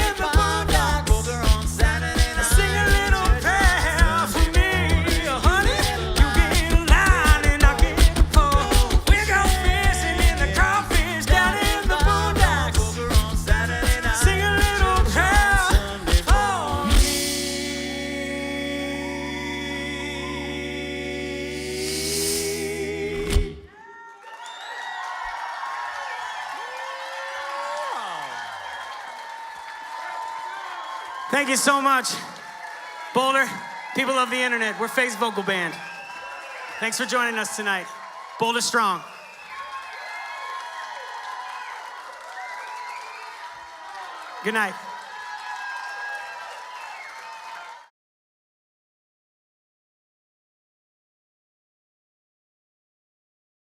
Thank you so much. Boulder, people of the internet, we're Faye's vocal band. Thanks for joining us tonight. Boulder strong. Good night.